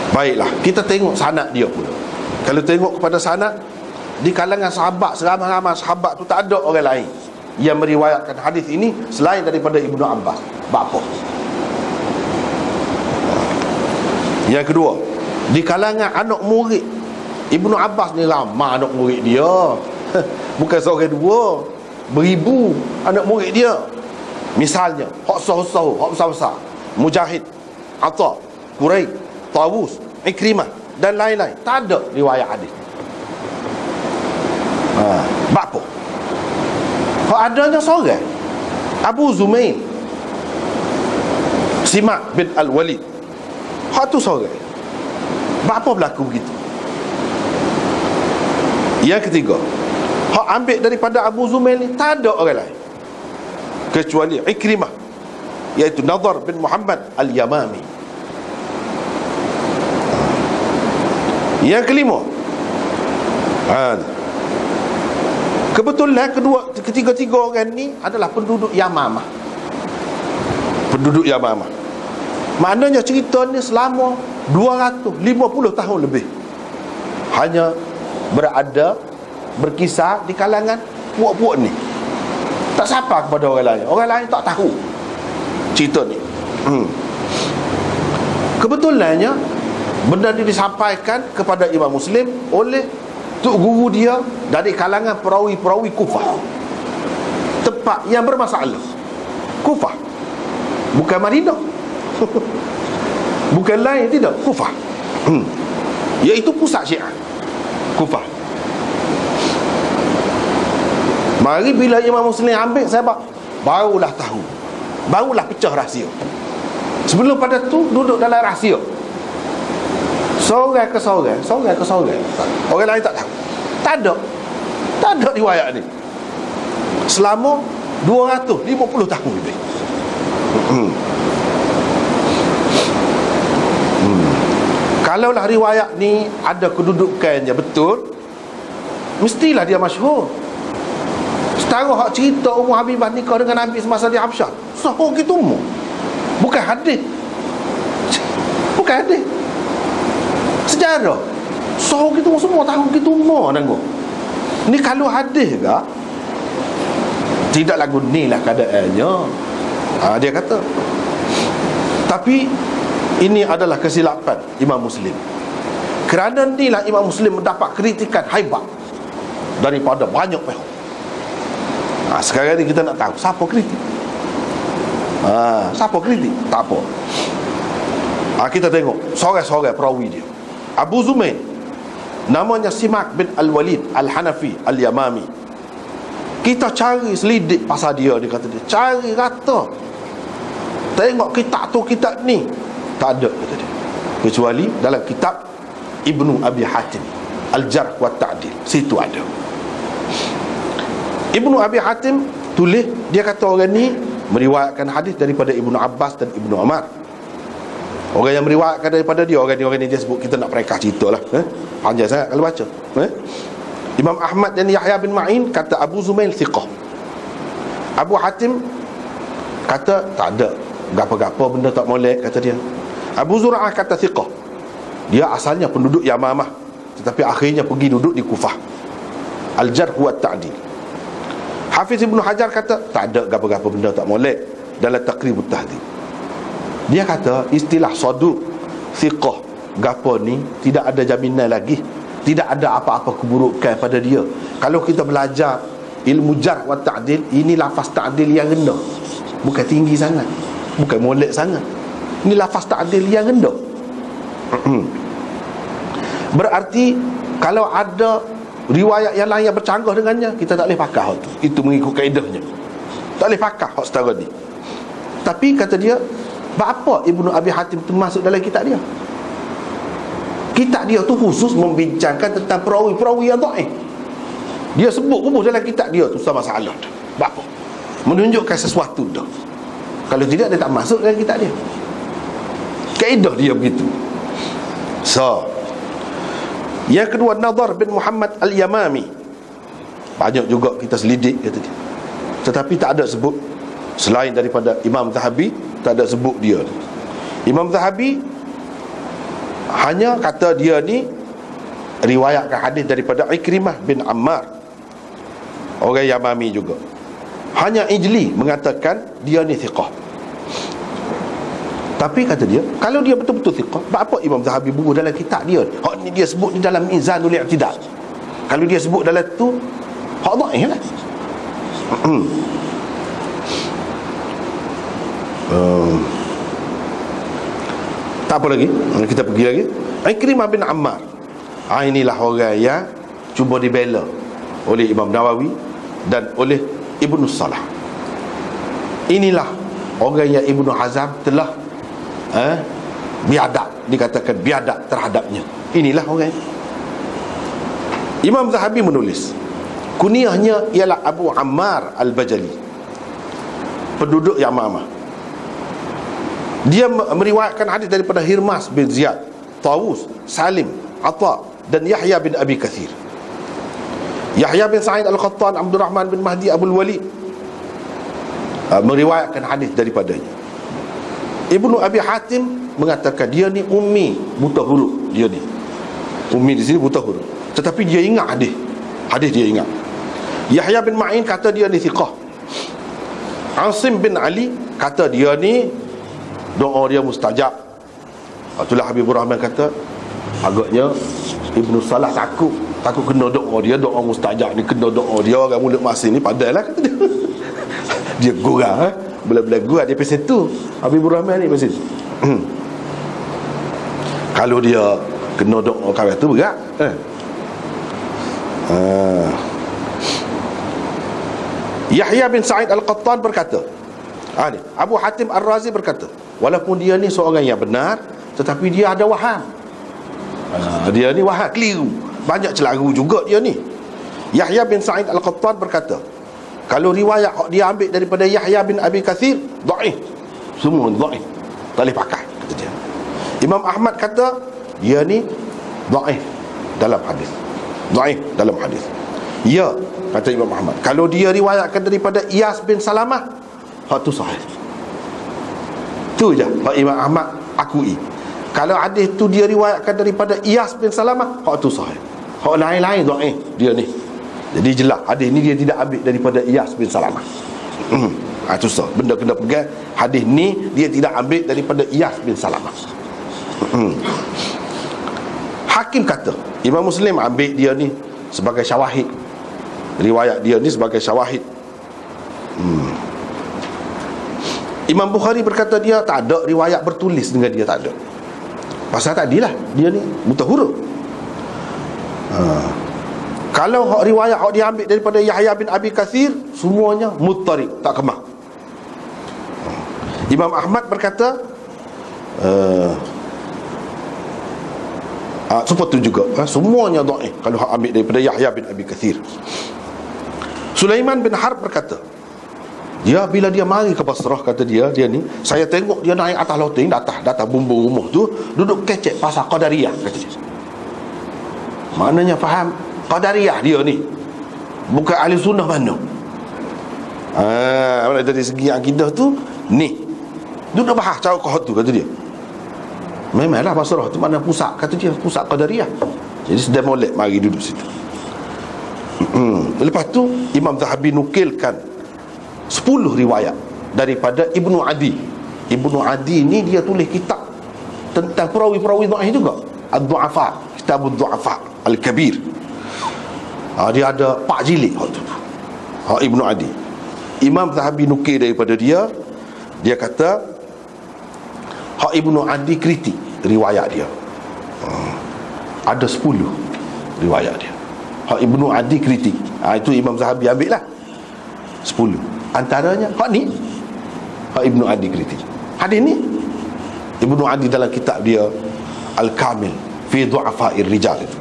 Baiklah, kita tengok sanad dia pula. Kalau tengok kepada sanad, di kalangan sahabat, seramai-ramai sahabat tu tak ada orang lain yang meriwayatkan hadis ini selain daripada Ibnu Abbas. Bapa. Yang kedua, di kalangan anak murid Ibnu Abbas ni ramai anak murid dia. Bukan seorang dua, beribu anak murid dia. Misalnya hak sahur-sahur, hak besar-besar, Mujahid, Atha, Quraib, Tawus, Ikrimah dan lain-lain. Tak ada riwayat hadis. Bapa. Hak adanya seorang, Abu Zumail Simak bin Al-Walid. Hak tu seorang. Bapa berlaku begitu. Yang ketiga, hak ambil daripada Abu Zumail ni tak ada orang lain kecuali Ikrimah, iaitu Nadhr bin Muhammad Al-Yamami. Yang kelima, kebetulan ketiga-tiga orang ni adalah penduduk Yamamah. Penduduk Yamamah. Maknanya cerita ni selama 250 tahun lebih hanya berkisar di kalangan puak-puak ni. Tak sapa kepada orang lain. Orang lain tak tahu cerita ni. Kebetulannya benda ni disampaikan kepada Imam Muslim oleh tuk guru dia dari kalangan perawi-perawi Kufah, tempat yang bermasalah. Kufah, bukan Madinah. Bukan lain, tidak, Kufah. Iaitu pusat Syiah, Kufah. Mari bila Imam Muslim ambil, saya barulah tahu, barulah pecah rahsia. Sebelum pada tu duduk dalam rahsia, seorang ke seorang, seorang ke seorang, orang lain tak tahu. Tak ada riwayat ni selama 250 tahun lebih. Kalaulah riwayat ni ada kedudukannya betul, mestilah dia masyhur. Setara hak cerita Ummu Habibah nikah dengan Nabi semasa di Habsyah, sahur gitu mu. Bukan hadis. Bukan hadis. Sejarah. Sahur gitu semua tahu gitu mu tengok. Ni kalau hadis ke? Tidak lagu ni lah keadaannya. Dia kata. Tapi ini adalah kesilapan Imam Muslim. Kerana inilah Imam Muslim mendapat kritikan haibat daripada banyak pihak. Sekarang ni kita nak tahu siapa kritik. Siapa kritik? Tak apa. Kita tengok seorang-seorang perawi dia. Abu Zumail namanya Simak bin Al-Walid Al-Hanafi Al-Yamami. Kita cari selidik pasal dia kata dia. Cari rata. Tengok kitab tu, kitab ni, tak ada, kata dia, kecuali dalam kitab Ibnu Abi Hatim Al-Jarh wa Ta'dil. Situ ada. Ibnu Abi Hatim tulis, dia kata orang ni meriwayatkan hadis daripada Ibnu Abbas dan Ibnu Umar. Orang yang meriwayatkan daripada dia, orang ni dia sebut, kita nak perekah cerita lah, panjang sangat kalau baca. Imam Ahmad dan Yahya bin Ma'in kata Abu Zumail thiqah. Abu Hatim kata tak ada gapa-gapa benda tak molek, kata dia. Abu Zur'ah kata thiqah. Dia asalnya penduduk Yamamah, tetapi akhirnya pergi duduk di Kufah. Al-Jarh wa Ta'dil. Hafiz Ibn Hajar kata tak ada gapa-gapa benda tak molek dalam Taqribut Tahdhib. Dia kata istilah saduq, thiqah, gapo ni tidak ada jaminan lagi tidak ada apa-apa keburukan pada dia. Kalau kita belajar ilmu jarh wa ta'dil, ini lafaz ta'dil yang rendah, bukan tinggi sangat, bukan molek sangat. Ini lafaz ta'dil yang rendah. Berarti kalau ada riwayat yang lain yang bercanggah dengannya, kita tak boleh pakai hak tu. Itu mengikut kaedahnya. Tak boleh pakai hak setara ni. Tapi kata dia, apa Ibnu Abi Hatim tu masuk dalam kitab dia? Kitab dia tu khusus membincangkan tentang perawi-perawi yang dhaif. Dia sebut rubuh dalam kitab dia tu sama masalah tu. Apa? Menunjukkan sesuatu dah. Kalau tidak, dia tak masuk dalam kitab dia. Kaedah dia begitu. So, yang kedua, Nadhar bin Muhammad Al-Yamami. Banyak juga kita selidik, kata dia. Tetapi tak ada sebut, selain daripada Imam Zahabi, tak ada sebut dia. Imam Zahabi hanya kata dia ni riwayatkan hadis daripada Ikrimah bin Ammar, orang Yamami juga. Hanya Ijli mengatakan dia ni thiqah. Tapi kata dia, kalau dia betul-betul thiqah, apa Imam Zahabi bubuh dalam kitab dia? Hak ni dia sebut ni dalam Mizanul I'tidal. Kalau dia sebut dalam tu, hak dhaif lah. Tak apa lagi, kita pergi lagi. Ikrimah bin Ammar, inilah orang yang cuba dibela oleh Imam Nawawi dan oleh Ibnu Salah. Inilah orang yang Ibnu Hazm telah biadab, dikatakan biadab terhadapnya. Inilah orang. Imam Zahabi menulis, kunyahnya ialah Abu Ammar Al-Bajali, penduduk Yamamah. Dia meriwayatkan hadis daripada Hirmas bin Ziyad, Tawus, Salim, Atha dan Yahya bin Abi Kathir. Yahya bin Sa'id Al-Qattan, Abdul Rahman bin Mahdi Abul Walid meriwayatkan hadis daripadanya. Ibnu Abi Hatim mengatakan dia ni ummi, buta huruf. Dia ni ummi di sini, buta huruf, tetapi dia ingat hadis dia ingat. Yahya bin Ma'in kata dia ni thiqah. Asim bin Ali kata dia ni doa dia mustajab. Itulah Habibur Rahman kata, agaknya Ibnu Salah takut kena doa dia, doa mustajab ni, kena doa dia. Orang mulut masing ni padahlah kata dia. Dia gurau, belah-belah gurau dia pasal tu. Habibur Rahman ni pasal tu. Kalau dia kena doa kawan tu berat. Yahya bin Sa'id Al-Qattan berkata, Abu Hatim Ar-Razi berkata, walaupun dia ni seorang yang benar, tetapi dia ada waham. Dia ni waham, keliru, banyak celaru juga dia ni. Yahya bin Sa'id Al-Qattan berkata, kalau riwayat dia ambil daripada Yahya bin Abi Kathir, dhaif. Semua dhaif, tak boleh pakai, kata dia. Imam Ahmad kata dia ni dhaif dalam hadis. Dhaif dalam hadis. Ya, kata Imam Ahmad, kalau dia riwayatkan daripada Iyas bin Salamah, hak tu sahih. Tu je hak Imam Ahmad akui. Kalau hadis tu dia riwayatkan daripada Iyas bin Salamah, hak tu sahih. Hak lain-lain dhaif dia ni. Jadi jelas hadis ni dia tidak ambil daripada Iyas bin Salamah. Itu sah. Benda kena pegang, hadis ni dia tidak ambil daripada Iyas bin Salamah. Hakim kata Imam Muslim ambil dia ni sebagai syawahid, riwayat dia ni sebagai syawahid. Imam Bukhari berkata dia tak ada riwayat bertulis dengan dia, tak ada. Pasal tadilah dia ni buta huruf. Kalau riwayat dia ambil daripada Yahya bin Abi Kathir, semuanya muttarib, tak kemah. Imam Ahmad berkata seperti itu juga, semuanya dhaif kalau ambil daripada Yahya bin Abi Kathir. Sulaiman bin Harb berkata, dia bila dia mari ke Basrah, kata dia ni, saya tengok dia naik atas loteng, datang bumbung rumah tu, duduk kecek pasal Qadariyah, kata dia. Maknanya faham Qadariyah dia ni, bukan ahli sunnah mana. Dari segi akidah tu ni, duduk bahas cara kau tu, kata dia. Memanglah Basrah tu mana pusat, kata dia, pusat Qadariyah. Jadi sedang molek mari duduk situ. Lepas tu Imam Zahabi nukilkan 10 riwayat daripada Ibnu Adi. Ibnu Adi ni dia tulis kitab tentang perawi-perawi dhaif juga, Ad-Du'afa, Kitab Ad-Du'afa Al-Kabir. Dia ada 4 jilid hak tu. Hak Ibnu Adi. Imam Zahabi nukil daripada dia kata hak Ibnu Adi kritik riwayat dia. Ada 10 riwayat dia hak Ibnu Adi kritik. Itu Imam Zahabi ambil lah 10. Antaranya hak ni, hak Ibnu Adi kritik. Hadis ni Ibnu Adi dalam kitab dia Al-Kamil fi Du'afa'ir Rijal itu,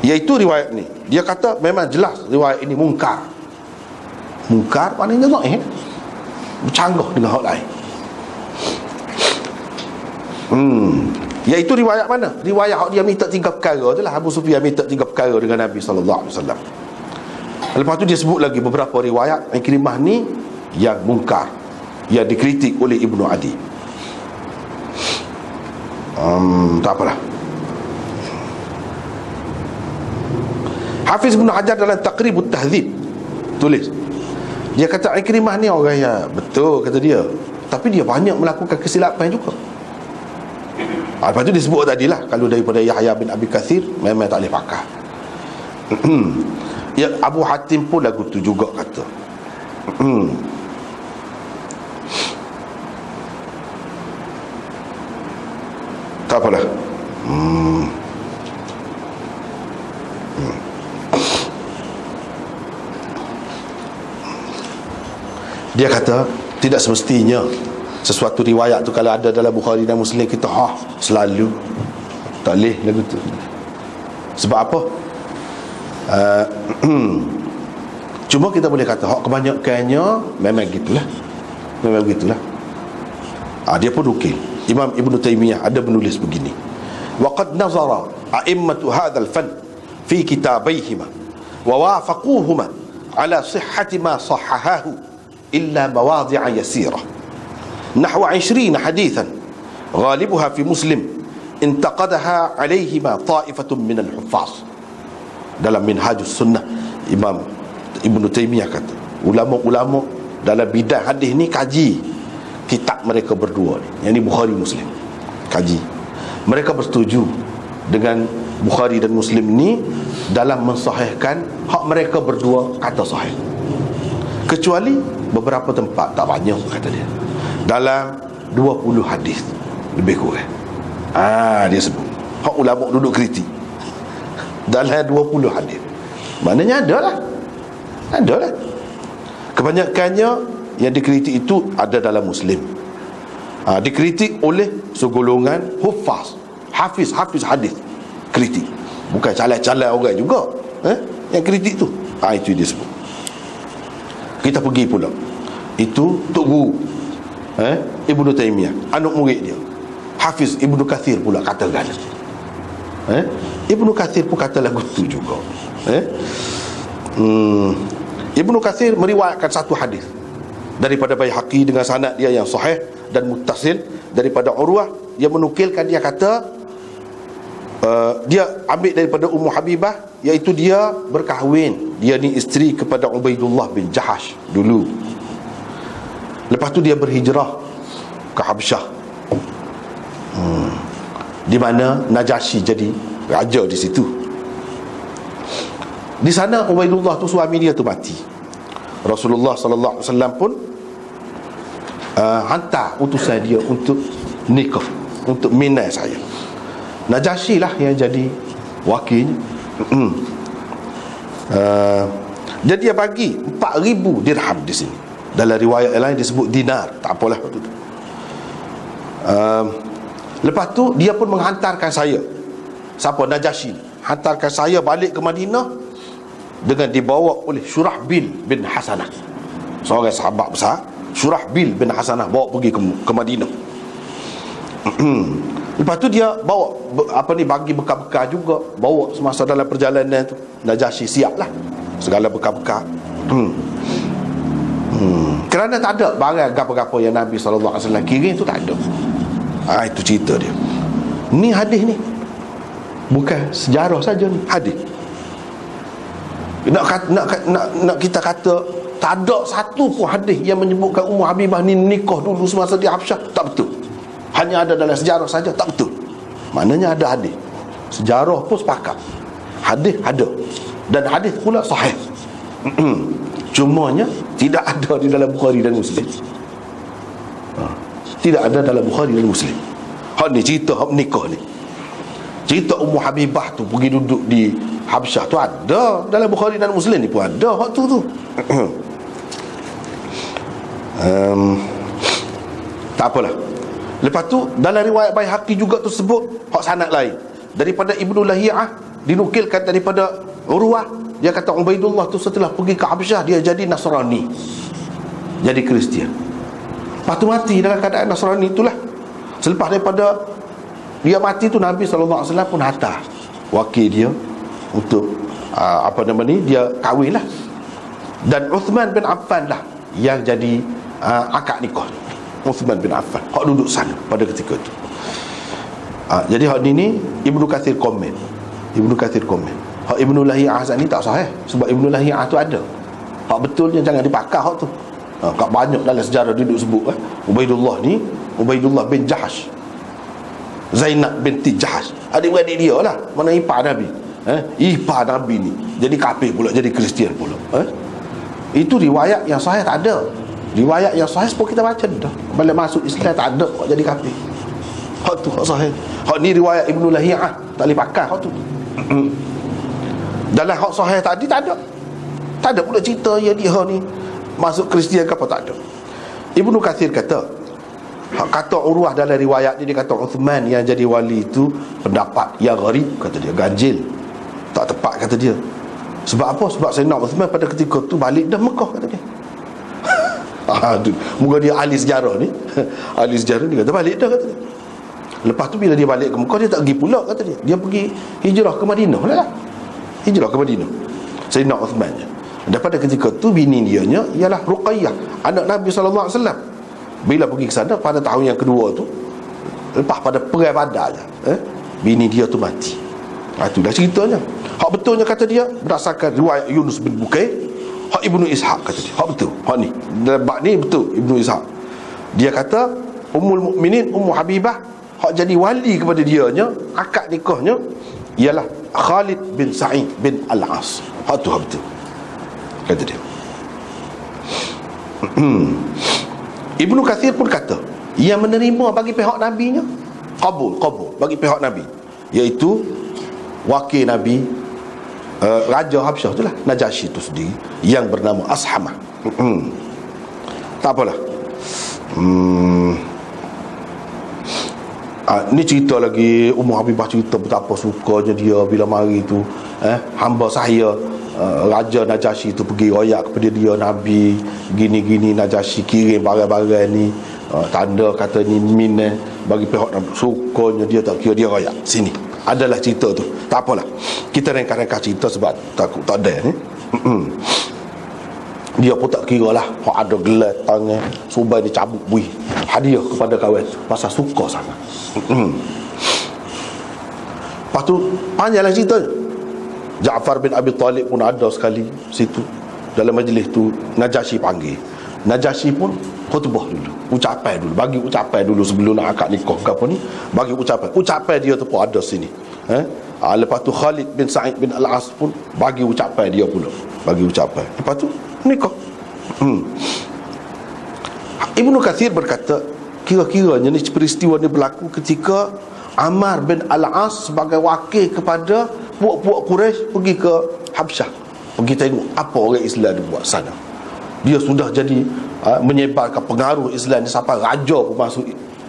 iaitu riwayat ni dia kata memang jelas riwayat ini mungkar. Mungkar maknanya dhaif, bercanggah dengan hak lain. Iaitu riwayat mana? Riwayat hak dia minta 3 perkara tu lah. Abu Sufyan minta 3 perkara dengan Nabi sallallahu alaihi wasallam. Lepas tu dia sebut lagi beberapa riwayat Ikrimah ni yang mungkar, yang dikritik oleh Ibnu Adi. Tak apalah. Hafiz Ibn Hajar dalam Taqribut Tahdzib tulis, dia kata Ikrimah ni orang yang betul, kata dia, tapi dia banyak melakukan kesilapan juga. Lepas tu disebut tadilah, kalau daripada Yahya bin Abi Kathir memang tak boleh pakai. Ya, Abu Hatim pun lagu tu juga kata. Tak apalah. Dia kata tidak semestinya sesuatu riwayat tu kalau ada dalam Bukhari dan Muslim kita selalu tak boleh lagu tu. Sebab apa? Cuma kita boleh kata hak kebanyakannya memang gitulah. Memang gitulah. Dia pun ukil. Imam Ibn Taymiyah ada menulis begini, waqad nazara a'immatu hadzal fan fi kitabayhima wa wafaquhuma ala sihhati ma sahahahu illa mawadhi'a yasirah nahwa 20 hadithan ghalibuha fi Muslim intaqadaha alayhima ta'ifatun min al-huffaz. Dalam Minhajus Sunnah, Imam Ibn Taymiyah kata ulama-ulama dalam bidang hadis ni kaji kitab mereka berdua ni, yang ni Bukhari Muslim, kaji. Mereka bersetuju dengan Bukhari dan Muslim ni dalam mensahihkan hak mereka berdua kata sahih, kecuali beberapa tempat, tak banyak kata dia, dalam 20 hadis lebih kurang. Dia sebut hak ulama duduk kritik dalam 20 hadis. Maknanya adalah kebanyakannya yang dikritik itu ada dalam Muslim. Dikritik oleh segolongan huffaz, hafiz hadis, kritik. Bukan calai-calai orang juga yang kritik tu. Itu dia sebut. Kita pergi pula, itu Tok Guru Ibnu Taymiyah, anak murid dia Hafiz Ibnu Kathir pula kata gana. Ibnu Kathir pun kata lagu tu juga. Ibnu Kathir meriwayatkan satu hadis daripada Baihaqi dengan sanad dia yang sahih dan muttasil daripada Urwah. Dia menukilkan, dia kata dia ambil daripada Ummu Habibah, iaitu dia berkahwin, dia ni isteri kepada Ubaidullah bin Jahash dulu. Lepas tu dia berhijrah ke Habsyah, di mana Najasyi jadi raja di situ. Di sana Ubaidullah tu suami dia tu mati. Rasulullah sallallahu alaihi wasallam pun hantar utusan dia untuk nikah, untuk minai saya. Najasyi lah yang jadi wakilnya. Jadi dia bagi 4,000 dirham di sini. Dalam riwayat lain disebut dinar, tak apalah waktu tu. Lepas tu dia pun menghantarkan saya, siapa, Najasyi, hantarkan saya balik ke Madinah dengan dibawa oleh Syurahbil bin Hasanah, seorang sahabat besar. Syurahbil bin Hasanah bawa pergi ke Madinah. Lepas tu dia bawa bagi bekal-bekal juga, bawa semasa dalam perjalanan tu. Najasyi siap lah segala bekal-bekal. Kerana tak ada barang apa-apa yang Nabi SAW kirim tu, tak ada. Itu cerita dia. Ni hadis ni bukan sejarah saja, ni hadis. Nak kita kata tak ada satu pun hadis yang menyebutkan Ummu Habibah ni nikah dulu semasa di Habsyah, tak betul. Hanya ada dalam sejarah saja, tak betul. Maknanya ada hadis. sejarah pun sepakat, hadis ada, dan hadis pula sahih. Cumanya tidak ada di dalam Bukhari dan Muslim. Tidak ada dalam Bukhari dan Muslim. Hak ni cerita hak nikah ni, cerita Ummu Habibah tu pergi duduk di Habsyah tu ada dalam Bukhari dan Muslim ni pun ada hak tu. Tak apalah. Lepas tu dalam riwayat Baihaqi juga tersebut hak sanad lain daripada Ibnu Lahiyah, dinukilkan daripada Urwah, dia kata Ubaidullah tu setelah pergi ke Habsyah dia jadi Nasrani, jadi Kristian. Lepas tu mati dalam keadaan Nasrani itulah. Selepas daripada dia mati tu, Nabi SAW pun hantar wakil dia untuk dia kahwin lah. Dan Uthman bin Affan lah yang jadi akad nikah. Uthman bin Affan hak duduk sana pada ketika itu. Jadi hak ni Ibnu Kathir komen. Hak Ibnu Lahiyah ni tak sahih, sebab Ibnu Lahiyah tu ada. Hak betulnya jangan dipakar hak tu. Kat banyak dalam sejarah duduk sebut Ubaidullah ni, Ubaidullah bin Jahash, Zainab binti Jahash, adik-beradik dia lah, mana ipar Nabi. Ipar Nabi ni jadi kafir pula, jadi Kristian pula. Itu riwayat yang sahih tak ada. Riwayat yang sahih sebab kita baca dah, bila masuk Islam tak ada kok jadi kafir. Hak tu hak sahih. Hak ni riwayat Ibnu Lahiyah, tak boleh pakai hak tu. Dalam hak sahih tadi tak ada. Tak ada pula cerita dia ni masuk Kristian ke apa, tak ada. Ibnu Kathir kata Urwah dalam riwayat dia kata Uthman yang jadi wali itu pendapat yang gharib, kata dia, ganjil, tak tepat kata dia. Sebab apa? Sebab Sayyidina Uthman pada ketika tu balik dah Mekah, kata dia. Moga dia ahli sejarah ni ahli sejarah ni kata balik dah, kata dia. Lepas tu bila dia balik ke Mekah dia tak pergi pula, kata dia. Dia pergi hijrah ke Madinah lah. Hijrah ke Madinah Sayyidina Uthman. Dan pada ketika tu bini dia nya ialah Ruqayyah, anak Nabi SAW. Bila pergi ke sana pada tahun yang kedua tu, lepas pada perang Badar bini dia tu mati. Itu dah ceritanya. Hak betulnya kata dia berdasarkan riwayat Yunus bin Bukair, hak Ibnu Ishaq kata dia. Hak betul. Hak ni bab ni betul Ibnu Ishaq. Dia kata Ummul Mukminin Ummu Habibah hak jadi wali kepada dia nya, akad nikahnya ialah Khalid bin Sa'id bin Al-As. Hak tu hak betul kata dia. Ibnu Kathir pun kata yang menerima bagi pihak Nabi nya kabul bagi pihak Nabi, iaitu wakil Nabi, Raja Habsyah itulah, Najasyi itu sendiri yang bernama Ashamah. Tak apalah. Ni cerita lagi Ummu Habibah cerita betapa sukanya dia bila mari tu hamba saya Raja Najasyi itu pergi royak kepada dia, Nabi gini-gini, Najasyi kirim barang-barang ni, tanda kata ni min bagi pihak Nabi. Sukanya dia tak kira dia royak sini. Adalah cerita tu. Tak apalah, kita rengkar-rengkar cerita sebab takut tak ada ni. Dia pun tak kira lah, ada gelar tangan subai dia cabut buih hadiah kepada kawan tu, pasal suka sangat. Lepas tu panjanglah cerita. Ja'far bin Abi Talib pun ada sekali situ. Dalam majlis tu Najasyi panggil. Najasyi pun khutbah dulu, ucapan dulu, bagi ucapan dulu sebelum nak akad nikah ke apa ni, bagi ucapan dia tu pun ada sini. Lepas tu Khalid bin Sa'id bin Al-As pun bagi ucapan dia pula, bagi ucapan. Lepas tu nikah. Ibnu Kathir berkata kira-kiranya ni peristiwa ni berlaku ketika Ammar bin Al-As sebagai wakil kepada puak-puak Quraisy pergi ke Habsyah, pergi tengok apa orang Islam dia buat sana. Dia sudah jadi menyebarkan pengaruh Islam sampai raja pun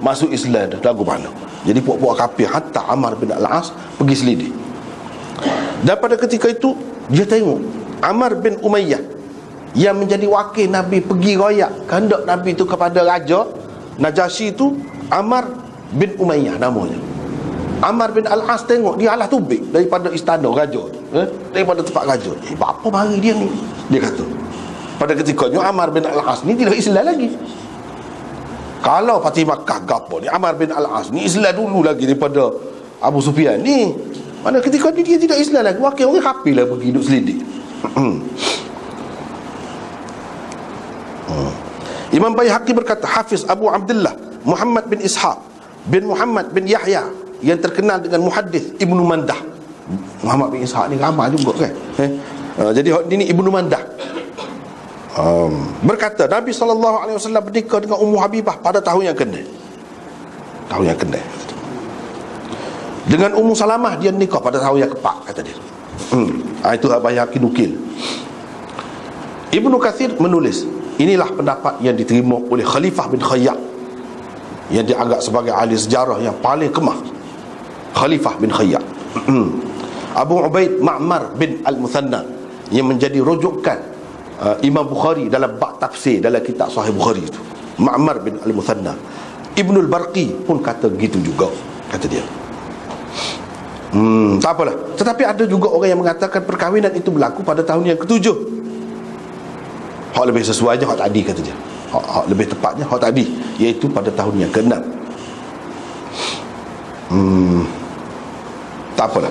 masuk Islam dah lagu mana. Jadi puak-puak kafir hatta Ammar bin Al-As pergi selidik. Dan pada ketika itu dia tengok Ammar bin Umayyah yang menjadi wakil Nabi pergi royak kehendak Nabi itu kepada raja Najasyi itu, Ammar bin Umayyah namanya. Ammar bin Al-As tengok dia alah tubik daripada istana raja tu, daripada tempat raja. Apa mari dia ni? Dia kata pada ketikanya Ammar bin Al-As ni tidak Islam lagi. Kalau Fatih Makkah gapo ni, Ammar bin Al-As ni Islam dulu lagi daripada Abu Sufyan ni. Mana ketika ni dia tidak Islam lagi, wakil orang kafir lah pergi duduk selidik. Imam Baihaqi berkata Hafiz Abu Abdullah Muhammad bin Ishaq bin Muhammad bin Yahya yang terkenal dengan muhaddis Ibnu Mandah. Muhammad bin Ishaq ni ramai juga kan. Jadi ini Ibnu Mandah berkata Nabi SAW bernikah dengan Ummu Habibah pada tahun yang kena. Tahun yang kena. Dengan Ummu Salamah dia nikah pada tahun yang keempat, kata dia. Itu Al-Bayhaqi nukil. Ibnu Katsir menulis, inilah pendapat yang diterima oleh Khalifah bin Khayyat, yang dianggap sebagai ahli sejarah yang paling kemah. Khalifah bin Khayyat. Abu Ubaid Ma'mar bin Al-Muthanna, yang menjadi rujukan Imam Bukhari dalam bab tafsir dalam kitab Sahih Bukhari itu. Ma'mar bin Al-Muthanna. Ibnul Barqi pun kata gitu juga, kata dia. Tak apalah. Tetapi ada juga orang yang mengatakan perkahwinan itu berlaku pada tahun yang ketujuh. Hak lebih sesuainya hak tadi, kata dia. Hak lebih tepatnya hak tadi, iaitu pada tahun yang ke-6. Tak apalah.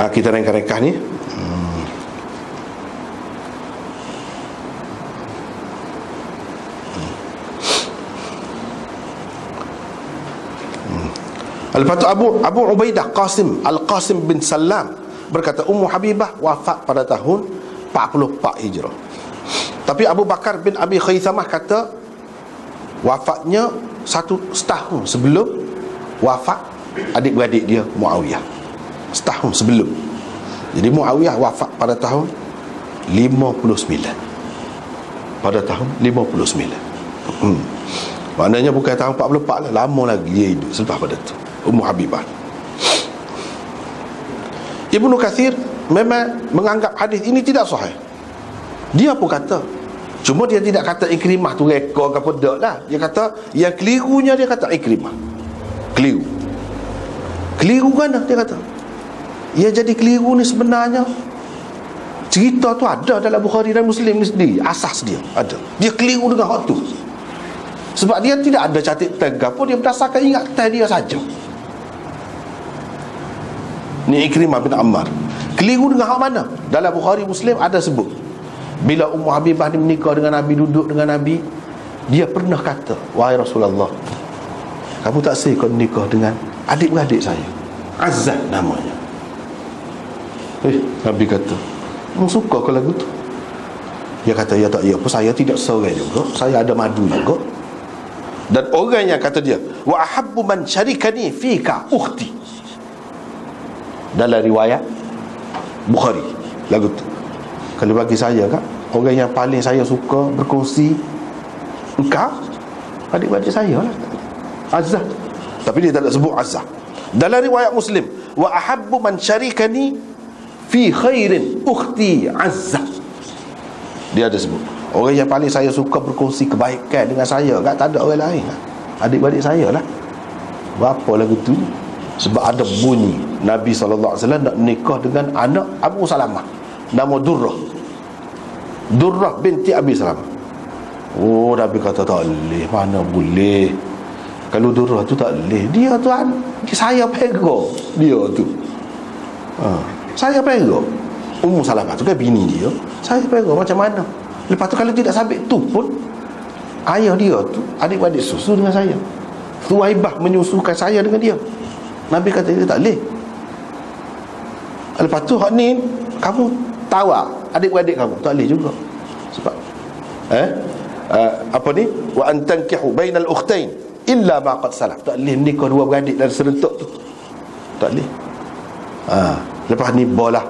Kita ringkas-ringkas ni. Lepas tu Abu Ubaidah Qasim Al-Qasim bin Salam berkata Ummu Habibah wafat pada tahun 44 Hijrah. Tapi Abu Bakar bin Abi Khaythamah kata wafatnya setahun sebelum wafat adik-beradik dia Muawiyah. Setahun sebelum. Jadi Muawiyah wafat pada tahun 59. Pada tahun 59. Maknanya bukan tahun 44 lah, lama lagi dia hidup selepas pada tu Ummu Habibah. Ibnu Katsir memang menganggap hadis ini tidak sahih. Dia pun kata, cuma dia tidak kata Ikrimah tu rekod ke apa dak lah. Dia kata yang kelirunya, dia kata Ikrimah keliru mana, dia kata. Ya, jadi keliru ni sebenarnya cerita tu ada dalam Bukhari dan Muslim ni sendiri, asas dia ada. Dia keliru dengan hak tu sebab dia tidak ada catat apa, dia berdasarkan ingatan dia saja. Ni Ikrimah bin Ammar keliru dengan hak mana? Dalam Bukhari Muslim ada sebut, bila Ummu Habibah ni menikah dengan Nabi, duduk dengan Nabi, dia pernah kata, wahai Rasulullah, kamu tak sih kau nikah dengan adik-beradik saya, Azzah namanya. Nabi kata, kamu suka ke lagu tu? Dia kata, ya tak, ya apa, saya tidak seorang juga, saya ada madu juga. Dan orang yang kata dia, wa ahabbu man syarikani fika ukhti, dalam riwayat Bukhari lagu tu. Kalau bagi saya kan, orang yang paling saya suka berkongsi engkau, adik-adik saya lah, Azzah. Tapi dia tak ada sebut Azzah. Dalam riwayat Muslim, wa ahabbu man syarikani fi khairin ukhti Azzah, dia ada sebut orang yang paling saya suka berkongsi kebaikan dengan saya kan, tak ada orang lain kan, adik-adik saya lah. Berapa lagu tu? Sebab ada bunyi Nabi SAW nak menikah dengan anak Abu Salamah, nama Durrah binti Abi Salamah. Oh, Nabi kata tak boleh. Mana boleh, kalau Durrah tu tak boleh. Dia tu saya pegang dia tu, saya pegang. Ummu Salamah tu kan bini dia, saya pegang macam mana. Lepas tu kalau tidak sabit tu pun, ayah dia tu adik-adik susu dengan saya, Thuwaibah menyusukan saya dengan dia. Nabi kata dia tak boleh. Lepas tu hak ni kamu tawar adik-beradik kamu, tak boleh juga. Sebab apa ni, wa antankihu bainal ukhtain illa ma qad salaf, tak boleh menikah dua beradik dan serentak tu, tak boleh. Lepas ni bolah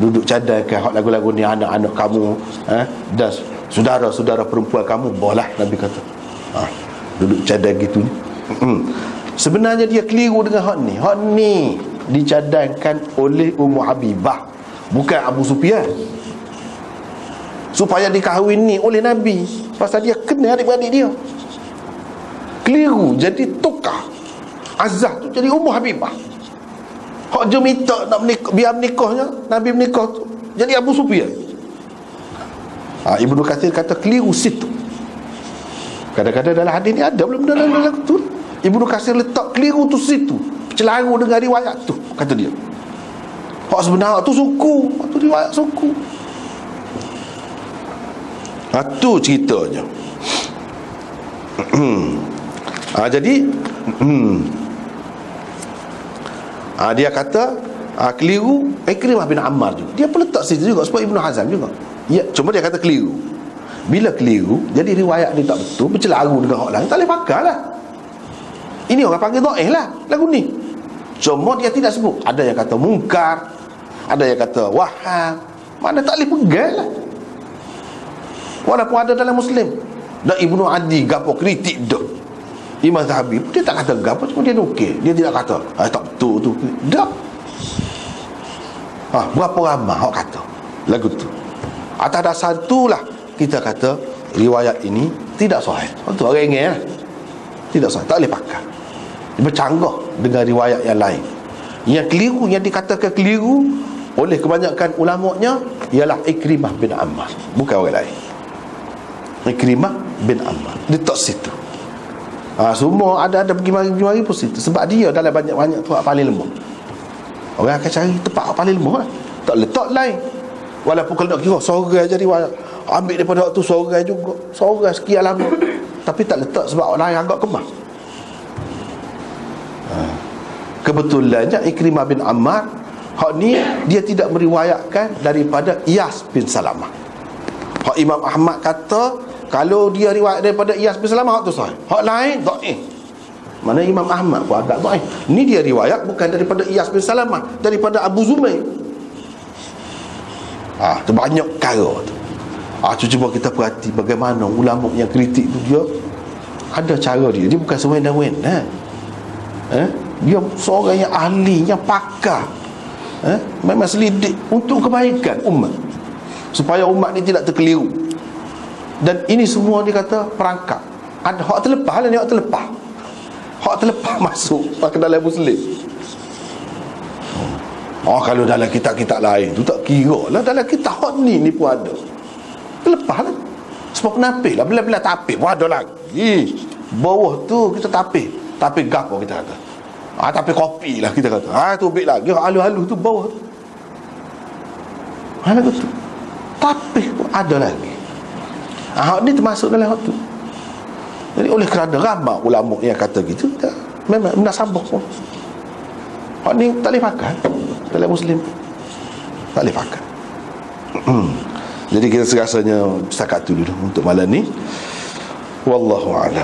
duduk cadangkan hak lagu-lagu ni anak-anak kamu dan saudara-saudara perempuan kamu, bolah Nabi kata. Duduk cadang gitu ni. Sebenarnya dia keliru dengan hak ni. Hak ni dicadangkan oleh Ummu Habibah, bukan Abu Sufyan, supaya dikahwini oleh Nabi. Pasal dia kena adik-beradik dia. Keliru, jadi tukar Azzah tu jadi Ummu Habibah. Hak dia minta nak menikah, biar menikahnya Nabi menikah tu jadi Abu Sufyan. Ibnu Katsir kata keliru situ. Kadang-kadang dalam hadis ni ada belum dalam tu. Ibnu Katsir letak keliru tu situ, bercelaru dengan riwayat tu, kata dia. Hak sebenar tu suku, hak tu riwayat suku. Tu ceritanya. Jadi Dia kata keliru Ikrimah bin Ammar juga. Dia pun letak situ juga sebab Ibnu Hazm juga. Ya, cuma dia kata keliru. Bila keliru, jadi riwayat dia tak betul, bercelaru dengan orang lain, tak boleh pakai lah. Ini orang panggil dhaif lah lagu ni. Cuma dia tidak sebut. Ada yang kata mungkar, ada yang kata waham. Mana tak boleh pegang lah. Walaupun ada dalam Muslim. Dan Ibnu Adi gapo kritik dah. Imam Zahabi dia tak kata gapo, cuma dia nukil. Dia tidak kata tak betul tu. Dak. Berapa ramai hak kata lagu tu. Atas dasar itulah kita kata riwayat ini tidak sahih. Itu orang ingat lah. Tidak sahih, tak boleh pakai. Dia bercanggah dengan riwayat yang lain. Yang keliru, yang dikatakan keliru oleh kebanyakan ulamanya ialah Ikrimah bin Ammar, bukan orang lain. Ikrimah bin Ammar dia tak situ. Semua ada pergi mari pun situ. Sebab dia dalam banyak-banyak tu paling lemah. Orang akan cari tempat paling lemah lah. Tak letak lain. Walaupun kalau nak kira seorang je riwayat, ambil daripada waktu seorang juga, seorang sekian lama, tapi tak letak sebab orang lain agak kemah. Kebetulannya Ikrimah bin Ammar hak ni dia tidak meriwayatkan daripada Iyas bin Salamah. Hak Imam Ahmad kata kalau dia riwayat daripada Iyas bin Salamah hak tu sahih. Hak lain dhaif. Mana Imam Ahmad pun agak dhaif. Ni dia riwayat bukan daripada Iyas bin Salamah, daripada Abu Zumair. Tu banyak perkara tu. Cuba kita perhati bagaimana ulama yang kritik tu dia ada cara dia. Dia bukan sewenang-wenang. Dia seorang yang ahli, yang pakar. Memang selidik untuk kebaikan umat, supaya umat ni tidak terkeliru. Dan ini semua dia kata perangkap. Ada hak terlepas lah ni, hak terlepas. Hak terlepas masuk ke dalam Muslim. Kalau dalam kitab-kitab lain tu tak kira lah. Dalam kitab hak ni pun ada. Terlepas lah. Sebab penapis lah. Bila-bila tapis pun ada lagi. Bawah tu kita tapis. Tapis gapo kita kata. Tapis kopi lah kita kata. Tu ambil lagi. Halus-halus tu bawah tu. Lagu tu. Tapis pun ada lagi. Hak ni termasuk dalam hak tu. Jadi oleh kerana ramai ulama yang kata gitu, memang munasabah pun. Hak ni tak boleh pakai dalam Muslim, tak boleh pakai. Jadi kita serasanya setakat tu dulu untuk malam ni. Wallahu a'lam.